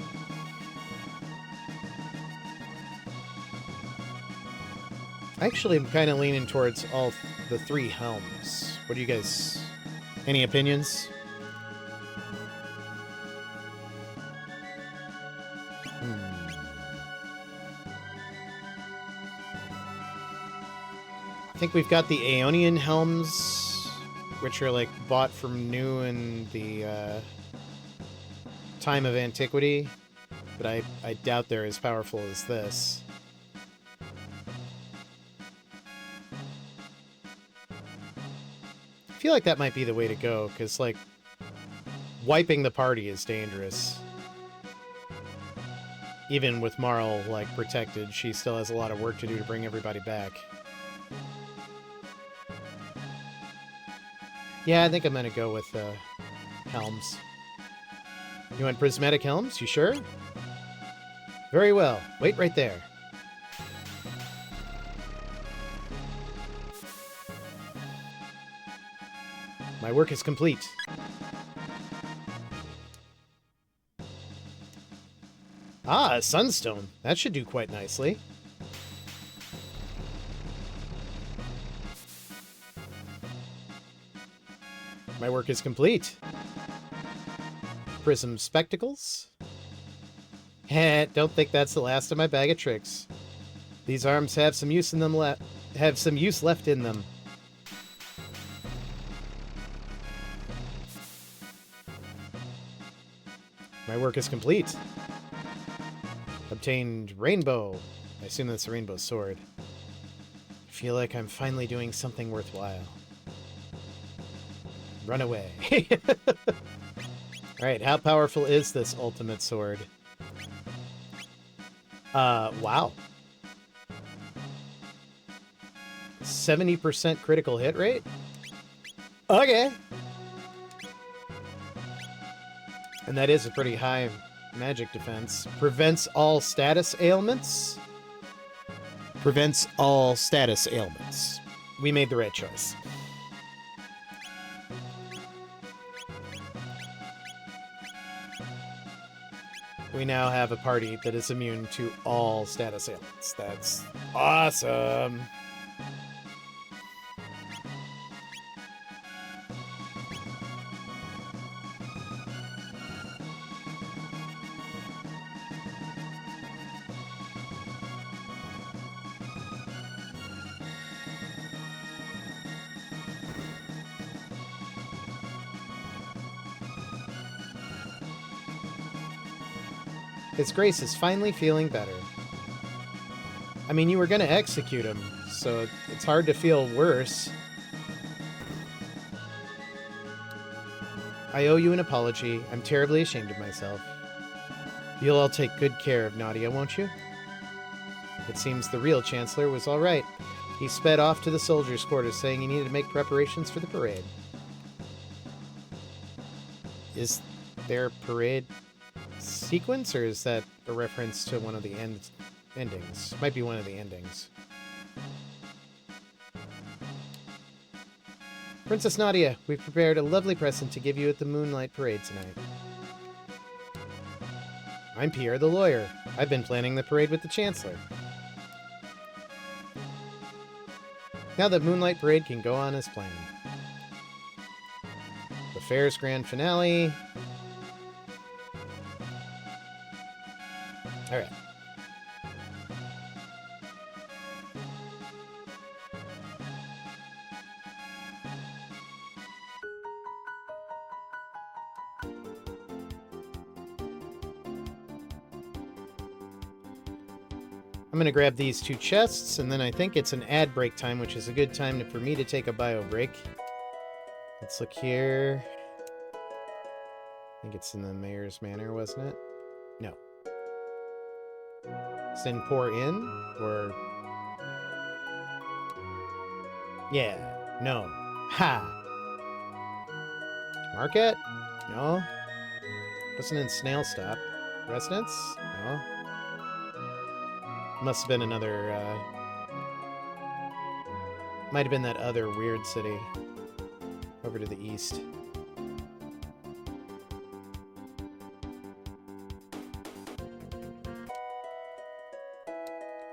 Actually, I'm kind of leaning towards all the 3 helms. What do you guys... Any opinions? I think we've got the Aeonian helms, which are like bought from new in the time of antiquity, but I doubt they're as powerful as this. I feel like that might be the way to go, because, like, wiping the party is dangerous. Even with Marl, like, protected, she still has a lot of work to do to bring everybody back. Yeah, I think I'm gonna go with, helms. You want prismatic helms? You sure? Very well. Wait right there. My work is complete. Ah, a sunstone. That should do quite nicely. My work is complete. Prism spectacles. Heh, don't think that's the last of my bag of tricks. These arms have some use in them left in them. My work is complete. Obtained rainbow. I assume that's a rainbow sword. I feel like I'm finally doing something worthwhile. Run away. Alright, how powerful is this ultimate sword? Wow. 70% critical hit rate? Okay. And that is a pretty high magic defense. Prevents all status ailments. Prevents all status ailments. We made the right choice. We now have a party that is immune to all status ailments. That's awesome. His Grace is finally feeling better. I mean, you were going to execute him, so it's hard to feel worse. I owe you an apology. I'm terribly ashamed of myself. You'll all take good care of Nadia, won't you? It seems the real Chancellor was all right. He sped off to the soldiers' quarters, saying he needed to make preparations for the parade. Is there a parade sequence, or is that a reference to one of the endings? Might be one of the endings. Princess Nadia, we've prepared a lovely present to give you at the Moonlight Parade tonight. I'm Pierre the lawyer. I've been planning the parade with the Chancellor. Now that Moonlight Parade can go on as planned. The fair's grand finale. Alright. I'm going to grab these 2 chests, and then I think it's an ad break time, which is a good time for me to take a bio break. Let's look here. I think it's in the Mayor's Manor, wasn't it? No. Send pour in, or... Yeah, no. Ha! Market? No. Wasn't in Snail Stop. Residence? No. Must have been another, might have been that other weird city. Over to the east.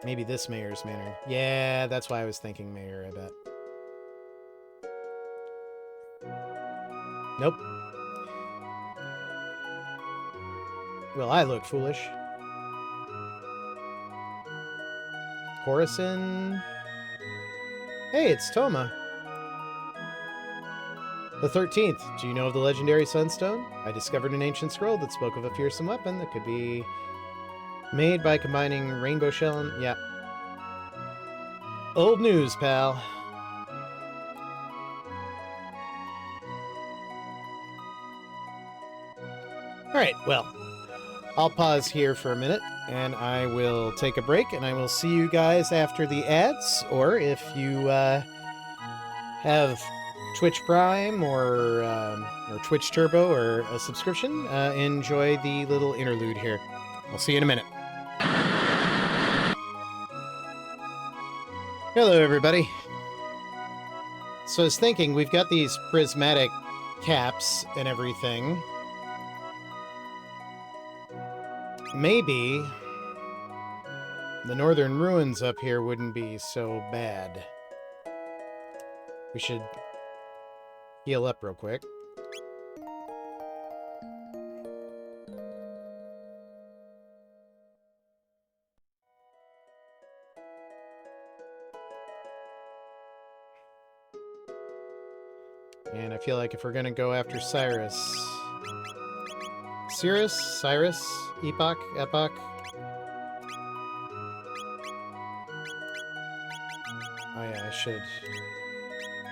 Maybe this Mayor's Manor. Yeah, that's why I was thinking Mayor, I bet. Nope. Well, I look foolish. Coruscant. Hey, it's Toma. The 13th. Do you know of the legendary sunstone? I discovered an ancient scroll that spoke of a fearsome weapon that could be made by combining rainbow shell and... yeah. Old news, pal. Alright, well, I'll pause here for a minute, and I will take a break, and I will see you guys after the ads, or if you have Twitch Prime or Twitch Turbo or a subscription, enjoy the little interlude here. I'll see you in a minute. Hello, everybody. So I was thinking, we've got these prismatic caps and everything. Maybe the northern ruins up here wouldn't be so bad. We should heal up real quick. And I feel like if we're gonna go after Cyrus... Cyrus? Epoch? Oh yeah, I should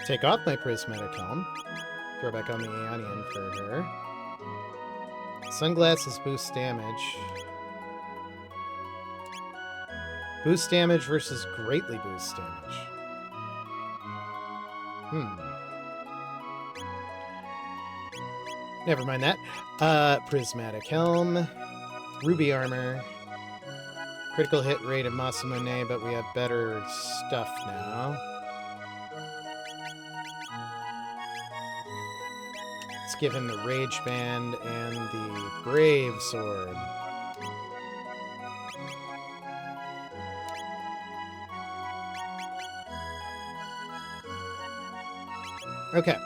take off my prismatic helm. Throw back on the Aeonian for her. Sunglasses boost damage. Boost damage versus greatly boost damage. Never mind that. Prismatic helm. Ruby armor. Critical hit rate of Masamune, but we have better stuff now. Let's give him the Rage Band and the Brave Sword. Okay.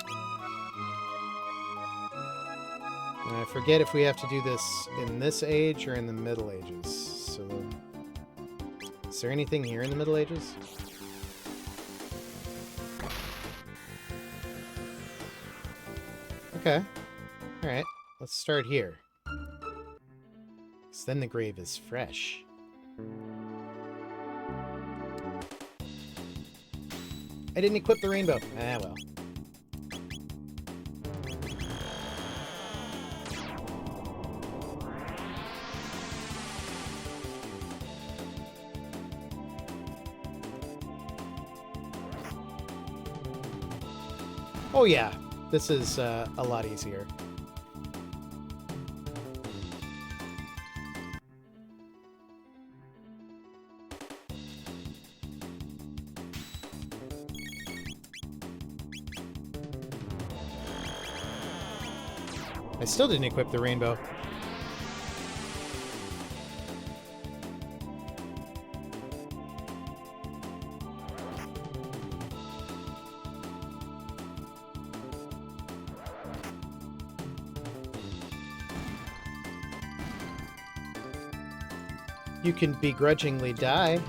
I forget if we have to do this in this age or in the Middle Ages. So, is there anything here in the Middle Ages? Okay. Alright. Let's start here. Because then the grave is fresh. I didn't equip the rainbow. Ah, well. Oh yeah, this is a lot easier. I still didn't equip the rainbow. You can begrudgingly die.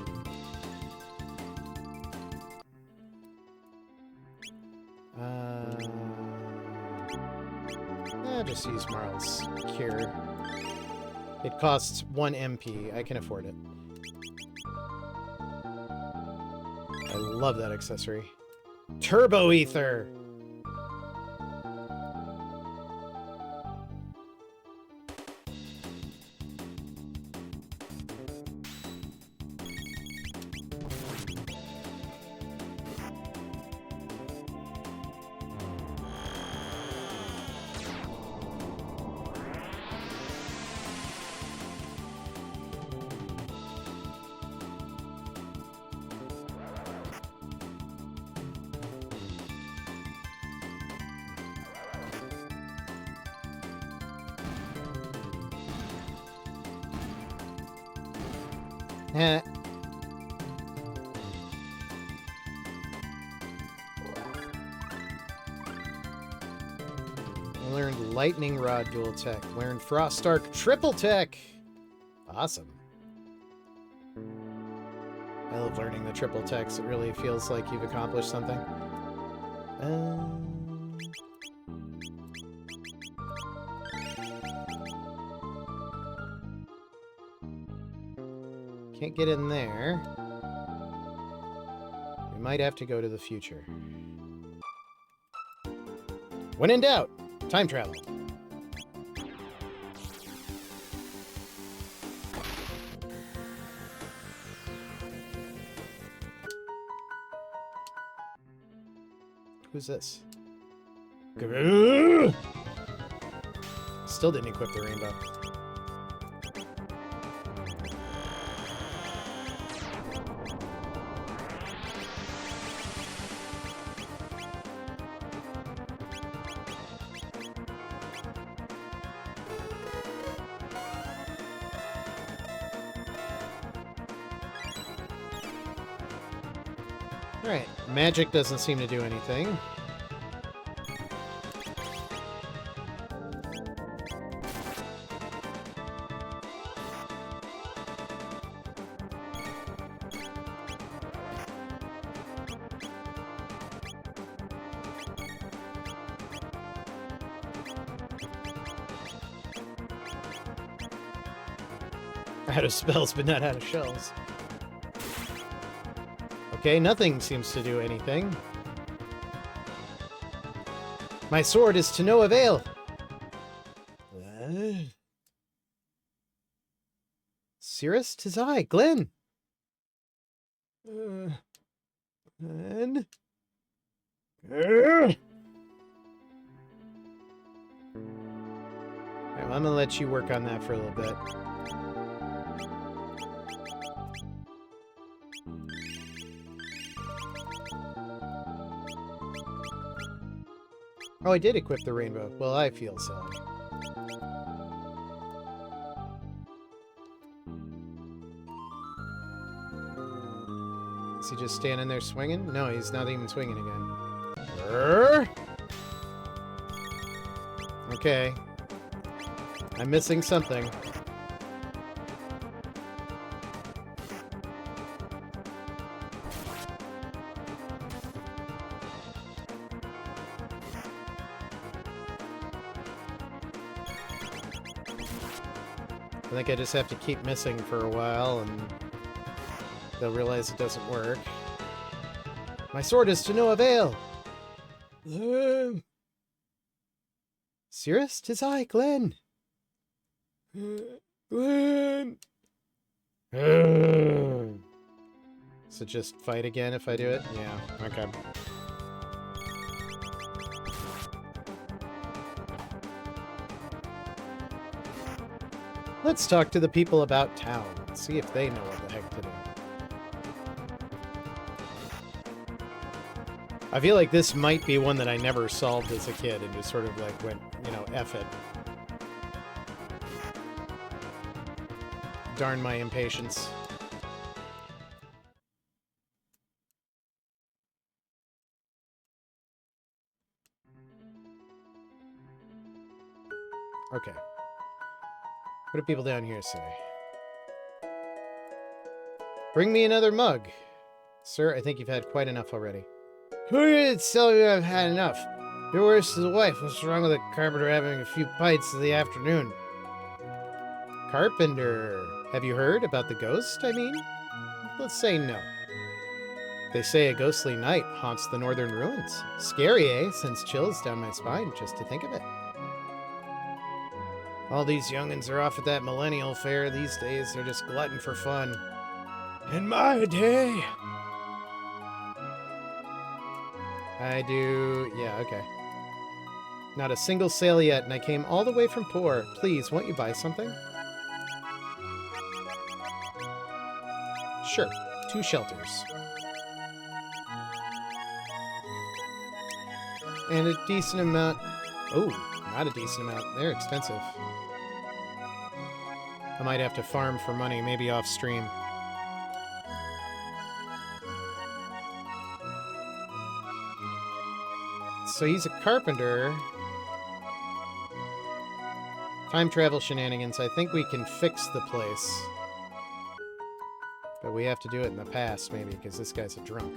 Just use Marl's Cure. It costs 1 MP. I can afford it. I love that accessory. Turbo Ether! Eh. I learned Lightning Rod dual tech. Learned Frost Arc triple tech. Awesome. I love learning the triple techs. It really feels like you've accomplished something. Can't get in there. We might have to go to the future. When in doubt, time travel. Who's this? Still didn't equip the rainbow. Alright, magic doesn't seem to do anything. Out of spells, but not out of shells. Okay, nothing seems to do anything. My sword is to no avail. Cyrus, 'tis I, Glenn. Glenn? Alright, well, I'm gonna let you work on that for a little bit. Oh, I did equip the rainbow. Well, I feel silly. Is he just standing there swinging? No, he's not even swinging again. Okay. I'm missing something. I think I just have to keep missing for a while, and they'll realize it doesn't work. My sword is to no avail! Cyrus, 'tis I, Glenn! Glenn! So just fight again if I do it? Yeah, okay. Let's talk to the people about town. See if they know what the heck to do. I feel like this might be one that I never solved as a kid and just sort of like went, you know, F it. Darn my impatience. Okay. What do people down here say? Bring me another mug. Sir, I think you've had quite enough already. Who did tell you I've had enough? You're worse than the wife. What's wrong with a carpenter having a few pints in the afternoon? Carpenter. Have you heard about the ghost, I mean? Let's say no. They say a ghostly night haunts the northern ruins. Scary, eh? Sends chills down my spine just to think of it. All these young'uns are off at that millennial fair these days. They're just glutton for fun. In my day... I do... yeah, okay. Not a single sale yet, and I came all the way from poor. Please, won't you buy something? Sure. 2 shelters. And a decent amount... oh, not a decent amount. They're expensive. I might have to farm for money, maybe off stream. So he's a carpenter. Time travel shenanigans. I think we can fix the place. But we have to do it in the past, maybe, because this guy's a drunk.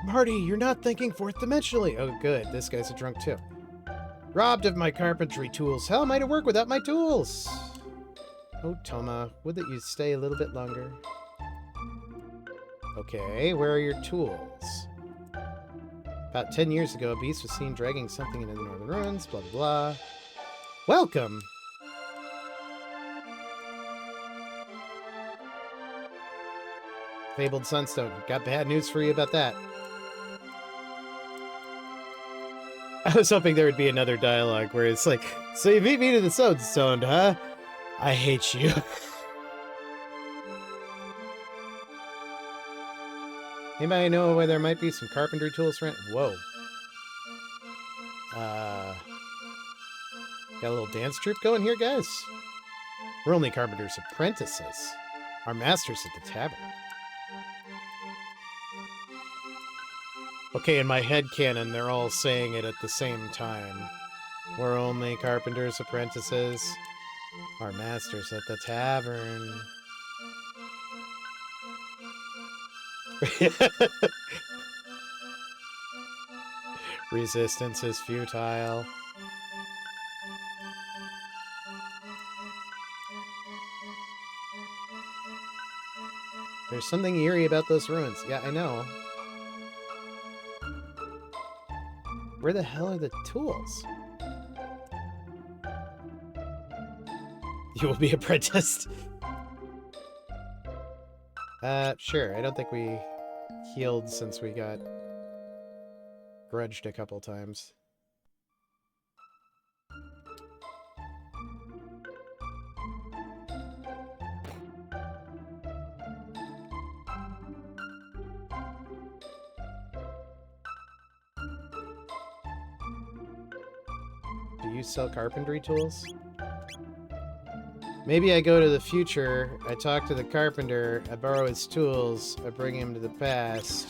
Marty, you're not thinking fourth dimensionally. Oh, good. This guy's a drunk, too. Robbed of my carpentry tools. How am I to work without my tools? Oh, Toma, would that you'd stay a little bit longer? Okay, where are your tools? About 10 years ago, a beast was seen dragging something into the northern ruins, blah, blah, blah. Welcome! Fabled Sunstone. Got bad news for you about that. I was hoping there would be another dialogue where it's like, so you beat me to the sunstone, huh? I hate you. Anybody know where there might be some carpentry tools for it? Whoa. Got a little dance troupe going here, guys? We're only carpenters' apprentices. Our masters at the tavern. Okay, in my headcanon, they're all saying it at the same time. We're only carpenters' apprentices. Our masters at the tavern. Resistance is futile. There's something eerie about those ruins. Yeah, I know. Where the hell are the tools? You will be apprenticed. Sure. I don't think we healed since we got grudged a couple times. Do you sell carpentry tools? Maybe I go to the future, I talk to the carpenter, I borrow his tools, I bring him to the past.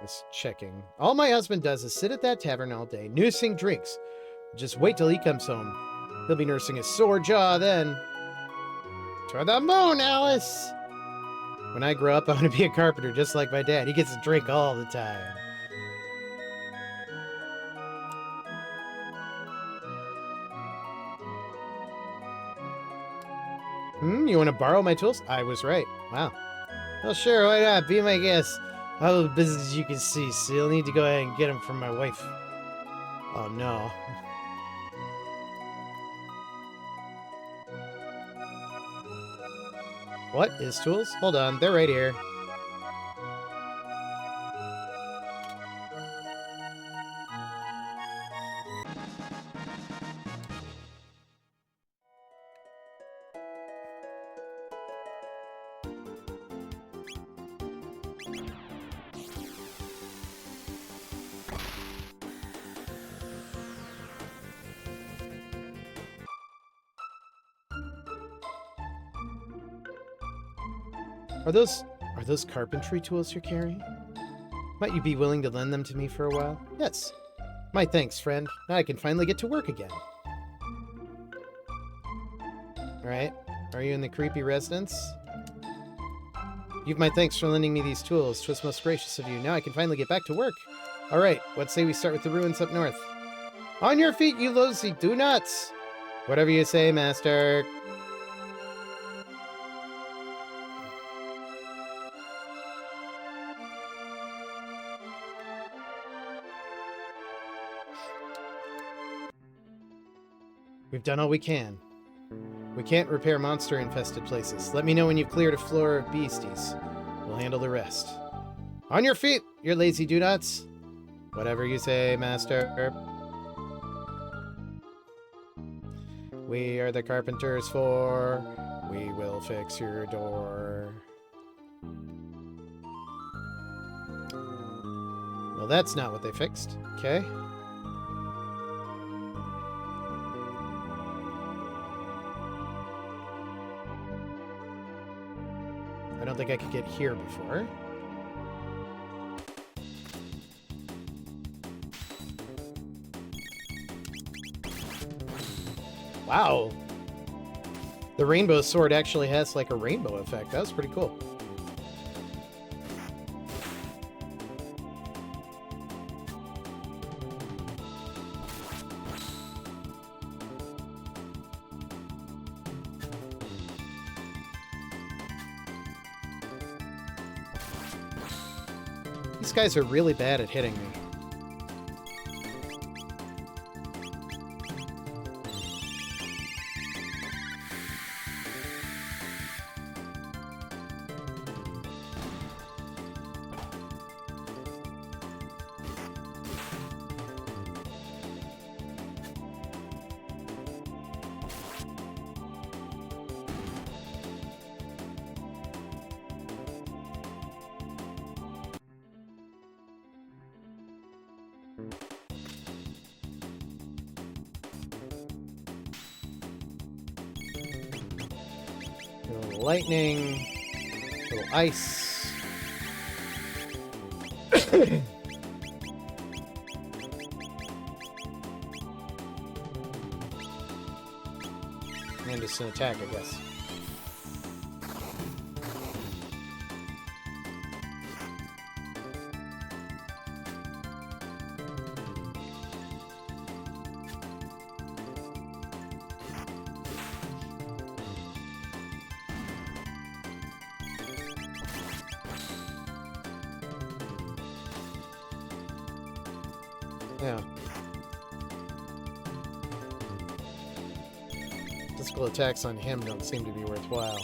Just checking. All my husband does is sit at that tavern all day, nursing drinks. Just wait till he comes home. He'll be nursing a sore jaw then. To the moon, Alice! When I grow up, I want to be a carpenter just like my dad. He gets to drink all the time. You want to borrow my tools? I was right. Wow. Well, sure, why not? Be my guest. I'm busy as you can see, so you'll need to go ahead and get them from my wife. Oh, no. What? His tools? Hold on, they're right here. Are those carpentry tools you're carrying? Might you be willing to lend them to me for a while? Yes. My thanks, friend. Now I can finally get to work again. Alright. Are you in the creepy residence? You've my thanks for lending me these tools. 'Twas most gracious of you. Now I can finally get back to work. Alright, let's say we start with the ruins up north. On your feet, you lousy do-nots! Whatever you say, master. We've done all we can. We can't repair monster-infested places. Let me know when you've cleared a floor of beasties. We'll handle the rest. On your feet, you lazy do-nots! Whatever you say, master. We are the carpenters for... We will fix your door. Well, that's not what they fixed. Okay. I don't think I could get here before. Wow. The rainbow sword actually has like a rainbow effect. That was pretty cool. These guys are really bad at hitting me. A little lightning, a little ice. And just an attack, I guess. Yeah. Physical attacks on him don't seem to be worthwhile.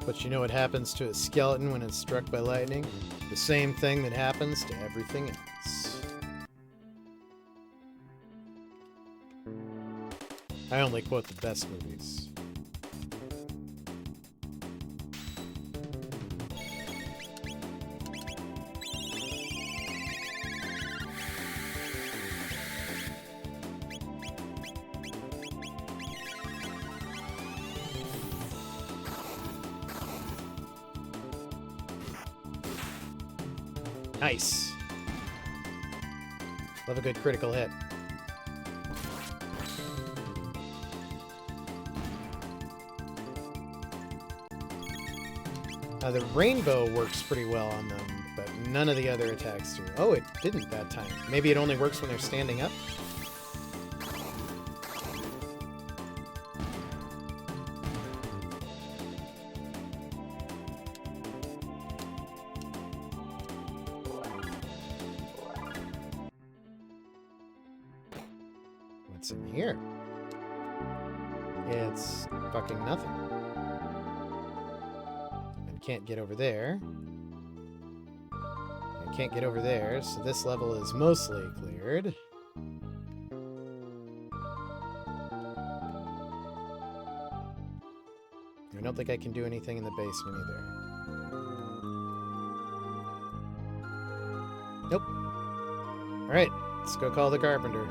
But you know what happens to a skeleton when it's struck by lightning? The same thing that happens to everything else. I only quote the best movies. Nice. Love a good critical hit. The rainbow works pretty well on them, but none of the other attacks do. Oh, it didn't that time. Maybe it only works when they're standing up? What's in here? It's fucking nothing. Can't get over there. I can't get over there, so this level is mostly cleared. I don't think I can do anything in the basement either. Nope. Alright, let's go call the carpenter.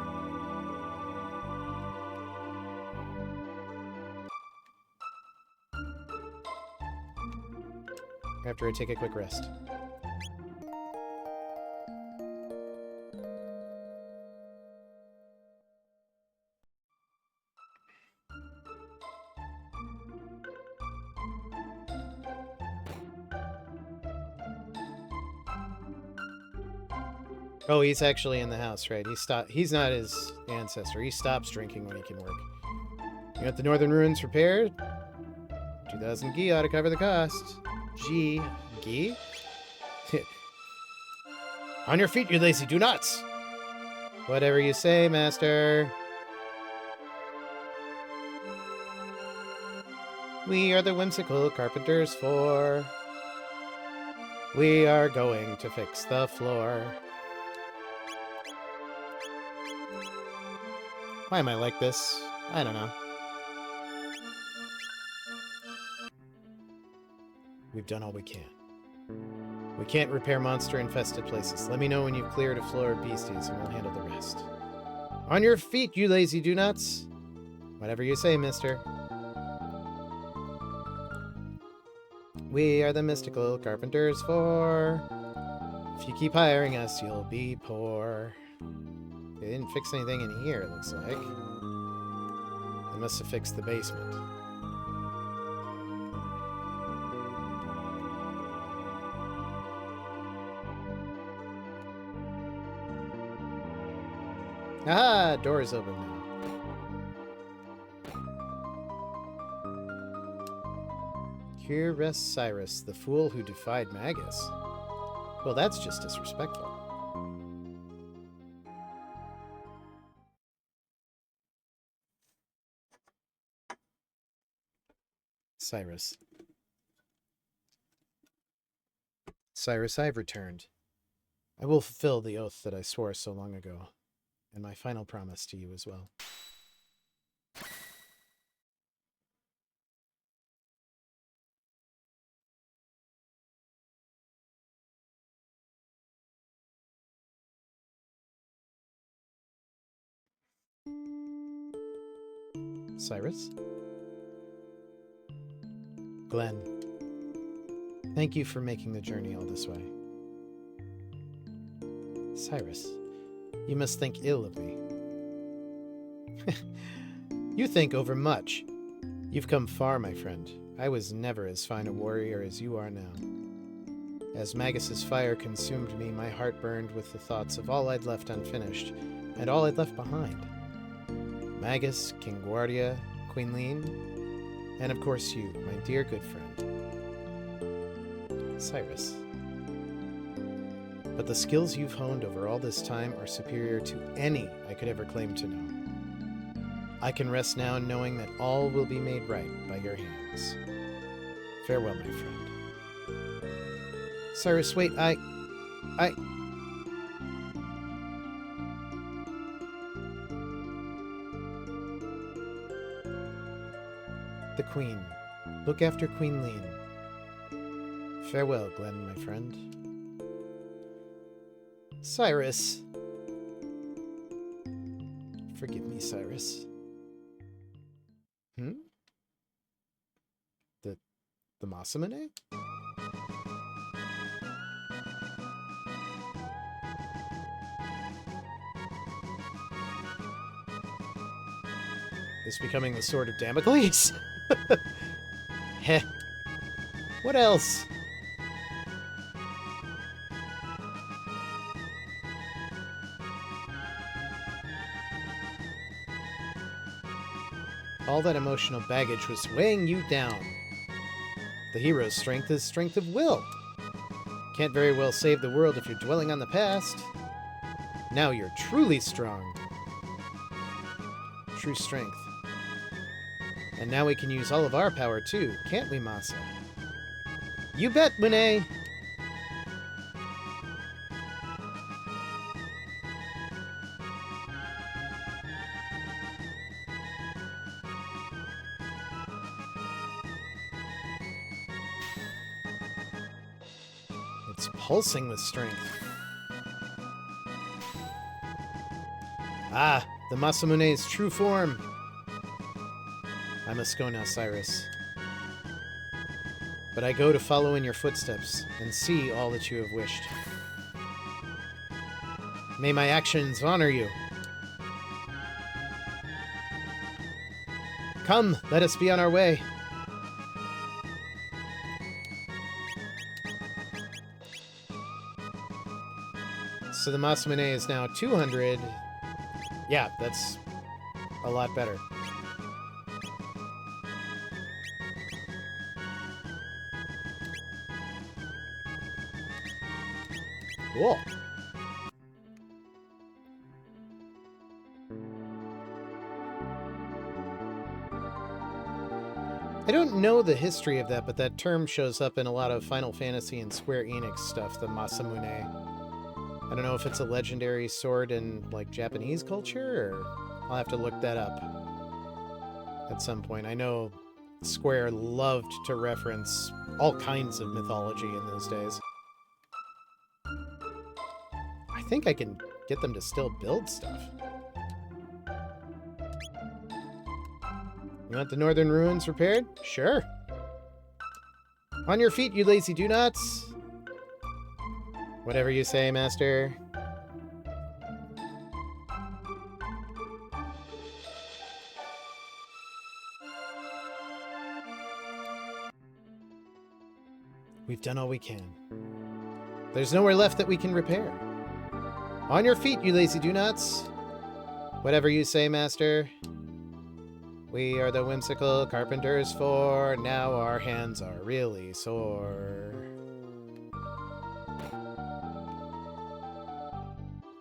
After I take a quick rest. Oh, he's actually in the house, right? He's not his ancestor. He stops drinking when he can work. You got the northern ruins repaired? 2,000 gi ought to cover the cost. Gi? On your feet, you lazy do-nots! Whatever you say, master. We are the whimsical carpenters for. We are going to fix the floor. Why am I like this? I don't know. We've done all we can. We can't repair monster-infested places. Let me know when you've cleared a floor of beasties, and we'll handle the rest. On your feet, you lazy do-nots! Whatever you say, mister. We are the mystical carpenters for. If you keep hiring us, you'll be poor. They didn't fix anything in here, it looks like. They must have fixed the basement. Ah, door is open now. Here rests Cyrus, the fool who defied Magus. Well, that's just disrespectful. Cyrus. Cyrus, I've returned. I will fulfill the oath that I swore so long ago, and my final promise to you as well. Cyrus? Glenn, thank you for making the journey all this way. Cyrus, you must think ill of me. You think overmuch. You've come far, my friend. I was never as fine a warrior as you are now. As Magus's fire consumed me, my heart burned with the thoughts of all I'd left unfinished, and all I'd left behind. Magus, King Guardia, Queen Lean, and of course you, my dear good friend, Cyrus. But the skills you've honed over all this time are superior to any I could ever claim to know. I can rest now knowing that all will be made right by your hands. Farewell, my friend. Cyrus, wait, The Queen. Look after Queen Lean. Farewell, Glenn, my friend. Cyrus. Forgive me, Cyrus. The Masamune? Is becoming the Sword of Damocles? Heh. What else? All that emotional baggage was weighing you down. The hero's strength is strength of will. Can't very well save the world if you're dwelling on the past. Now you're truly strong. True strength. And now we can use all of our power too, can't we, Masa? You bet, Mune! It's pulsing with strength. Ah, the Masamune's true form. I must go now, Cyrus. But I go to follow in your footsteps and see all that you have wished. May my actions honor you. Come, let us be on our way. So the Masamune is now 200. Yeah, that's a lot better. Cool. I don't know the history of that, but that term shows up in a lot of Final Fantasy and Square Enix stuff, the Masamune. I don't know if it's a legendary sword in, like, Japanese culture, or I'll have to look that up at some point. I know Square loved to reference all kinds of mythology in those days. I think I can get them to still build stuff. You want the northern ruins repaired? Sure. On your feet, you lazy do-nots. Whatever you say, Master. We've done all we can. There's nowhere left that we can repair. On your feet, you lazy do-nots. Whatever you say, Master. We are the whimsical carpenters, for now our hands are really sore.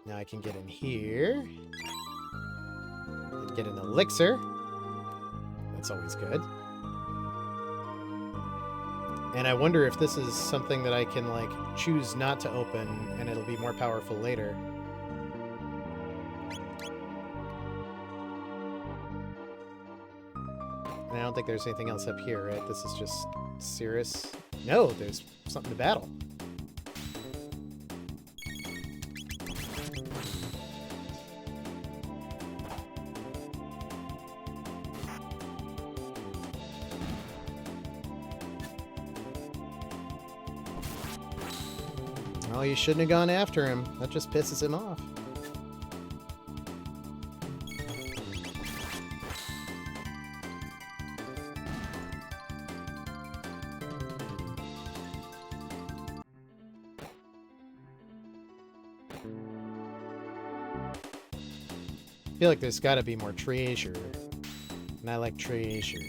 Now I can get in here and get an elixir. That's always good. And I wonder if this is something that I can, like, choose not to open and it'll be more powerful later. And I don't think there's anything else up here, right? This is just Cyrus. No, there's something to battle. Oh, you shouldn't have gone after him. That just pisses him off. I feel like there's got to be more treasure And I like treasure.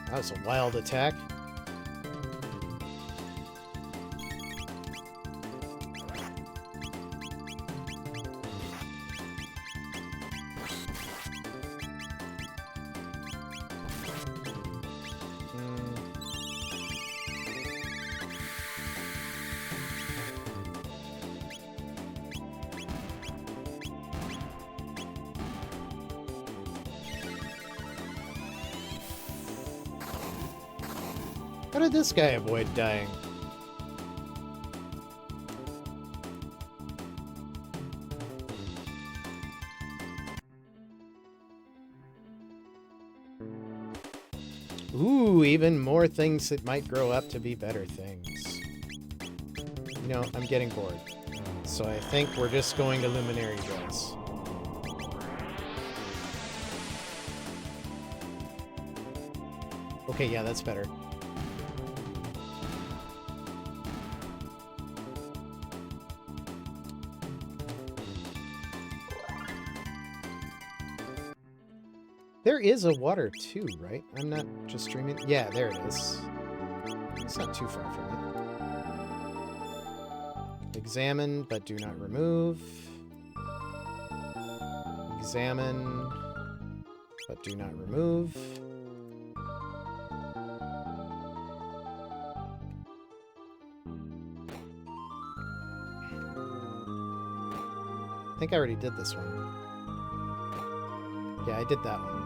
That was a wild attack. How did this guy avoid dying? Ooh, even more things that might grow up to be better things. You know, I'm getting bored. So I think we're just going to Luminary Dress. Okay, yeah, that's better. There is a water too, right? I'm not just dreaming. Yeah, there it is. It's not too far from it. Examine, but do not remove. Examine, but do not remove. I think I already did this one. Yeah, I did that one.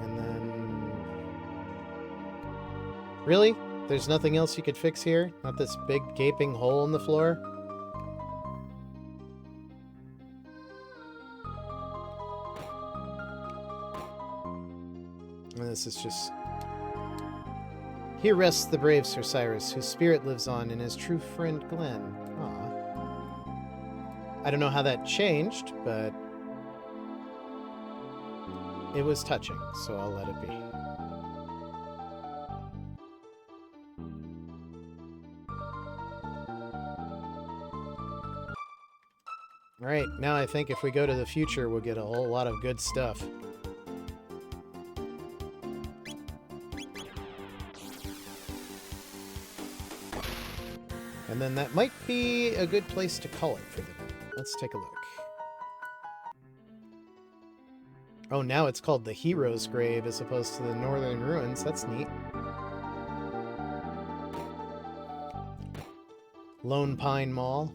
And then... Really? There's nothing else you could fix here? Not this big gaping hole in the floor? And this is just... Here rests the brave Sir Cyrus, whose spirit lives on in his true friend Glenn. Aw. I don't know how that changed, but it was touching, so I'll let it be. Alright, now I think if we go to the future, we'll get a whole lot of good stuff. And then that might be a good place to call it for the day. Let's take a look. Oh, now it's called the Hero's Grave as opposed to the Northern Ruins. That's neat. Lone Pine Mall.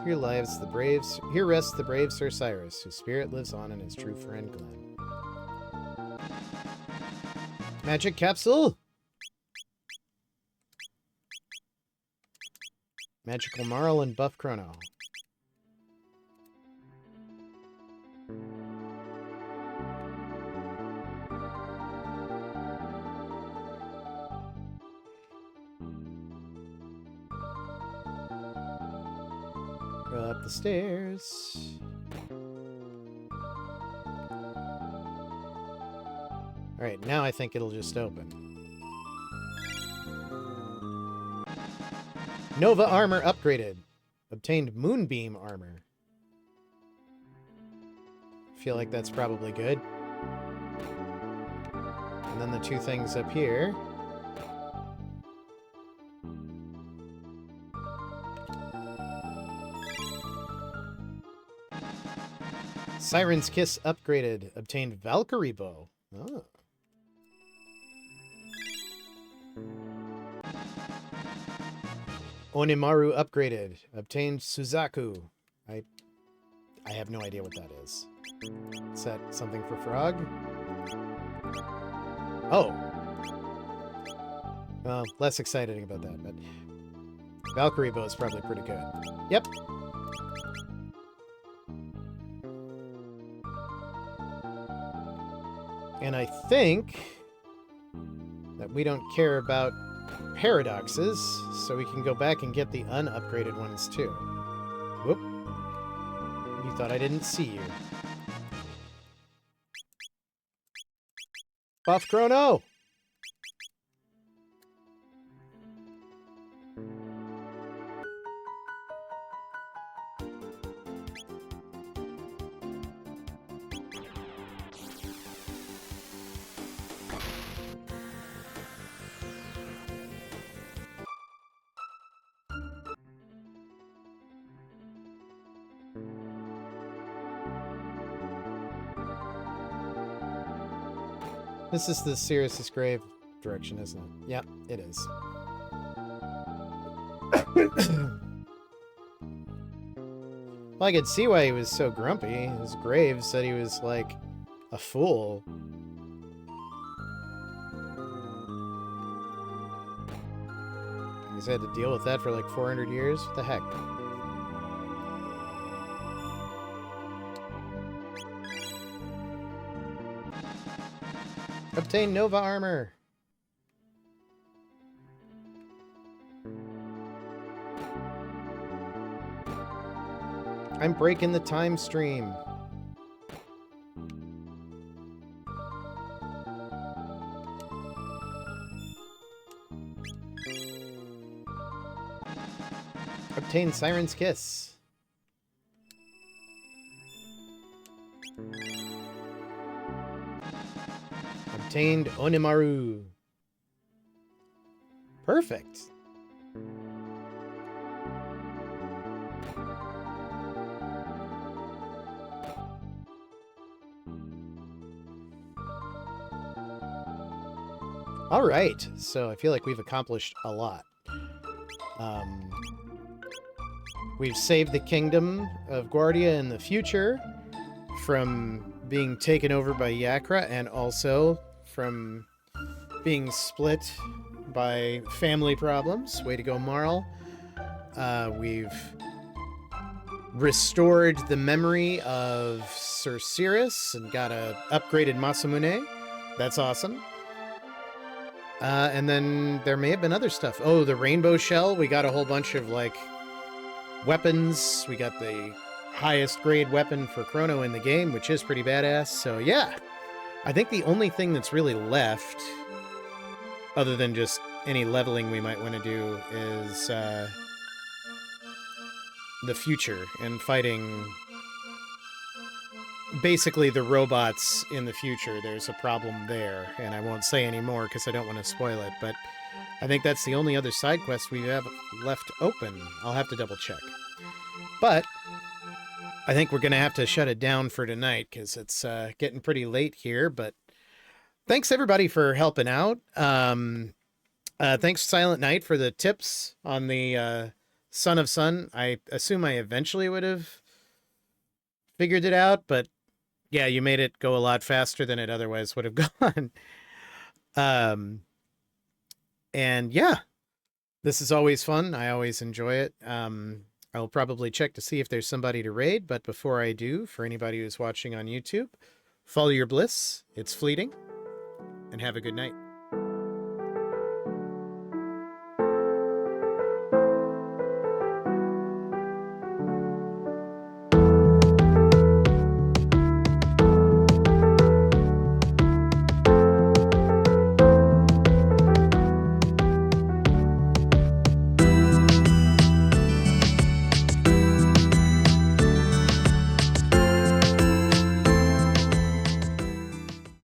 Here rests the brave Sir Cyrus, whose spirit lives on in his true friend Glenn. Magic capsule! Magical Marl and Buff Chrono. Go up the stairs. Alright, now I think it'll just open. Nova armor upgraded. Obtained Moonbeam armor. Feel like that's probably good. And then the two things up here. Siren's Kiss upgraded. Obtained Valkyrie bow. Oh. Onimaru upgraded. Obtained Suzaku. I have no idea what that is. Is that something for Frog? Oh. Well, less excited about that, but Valkyrie bow is probably pretty good. Yep. And I think that we don't care about paradoxes, so we can go back and get the unupgraded ones too. Whoop. You thought I didn't see you. Buff Chrono! This is the Cyrus's grave direction, isn't it? Yep, it is. Well, I could see why he was so grumpy. His grave said he was, like, a fool. He's had to deal with that for, like, 400 years? What the heck? Obtain Nova armor. I'm breaking the time stream. Obtain Siren's Kiss. Obtained Onimaru. Perfect. All right, so I feel like we've accomplished a lot. We've saved the kingdom of Guardia in the future from being taken over by Yakra, and also from being split by family problems. Way to go, Marl. We've restored the memory of Sir Cyrus and got a upgraded Masamune. That's awesome. And then there may have been other stuff. Oh, the rainbow shell. We got a whole bunch of, like, weapons. We got the highest grade weapon for Chrono in the game, which is pretty badass. So, yeah. I think the only thing that's really left, other than just any leveling we might want to do, is the future and fighting basically the robots in the future. There's a problem there, and I won't say any more because I don't want to spoil it, but I think that's the only other side quest we have left open. I'll have to double check. But I think we're going to have to shut it down for tonight because it's getting pretty late here, but thanks everybody for helping out. Thanks Silent Knight for the tips on the Son of Sun. I assume I eventually would have figured it out, but yeah, you made it go a lot faster than it otherwise would have gone. And yeah, this is always fun. I always enjoy it. I'll probably check to see if there's somebody to raid, but before I do, for anybody who's watching on YouTube, follow your bliss. It's fleeting, and have a good night.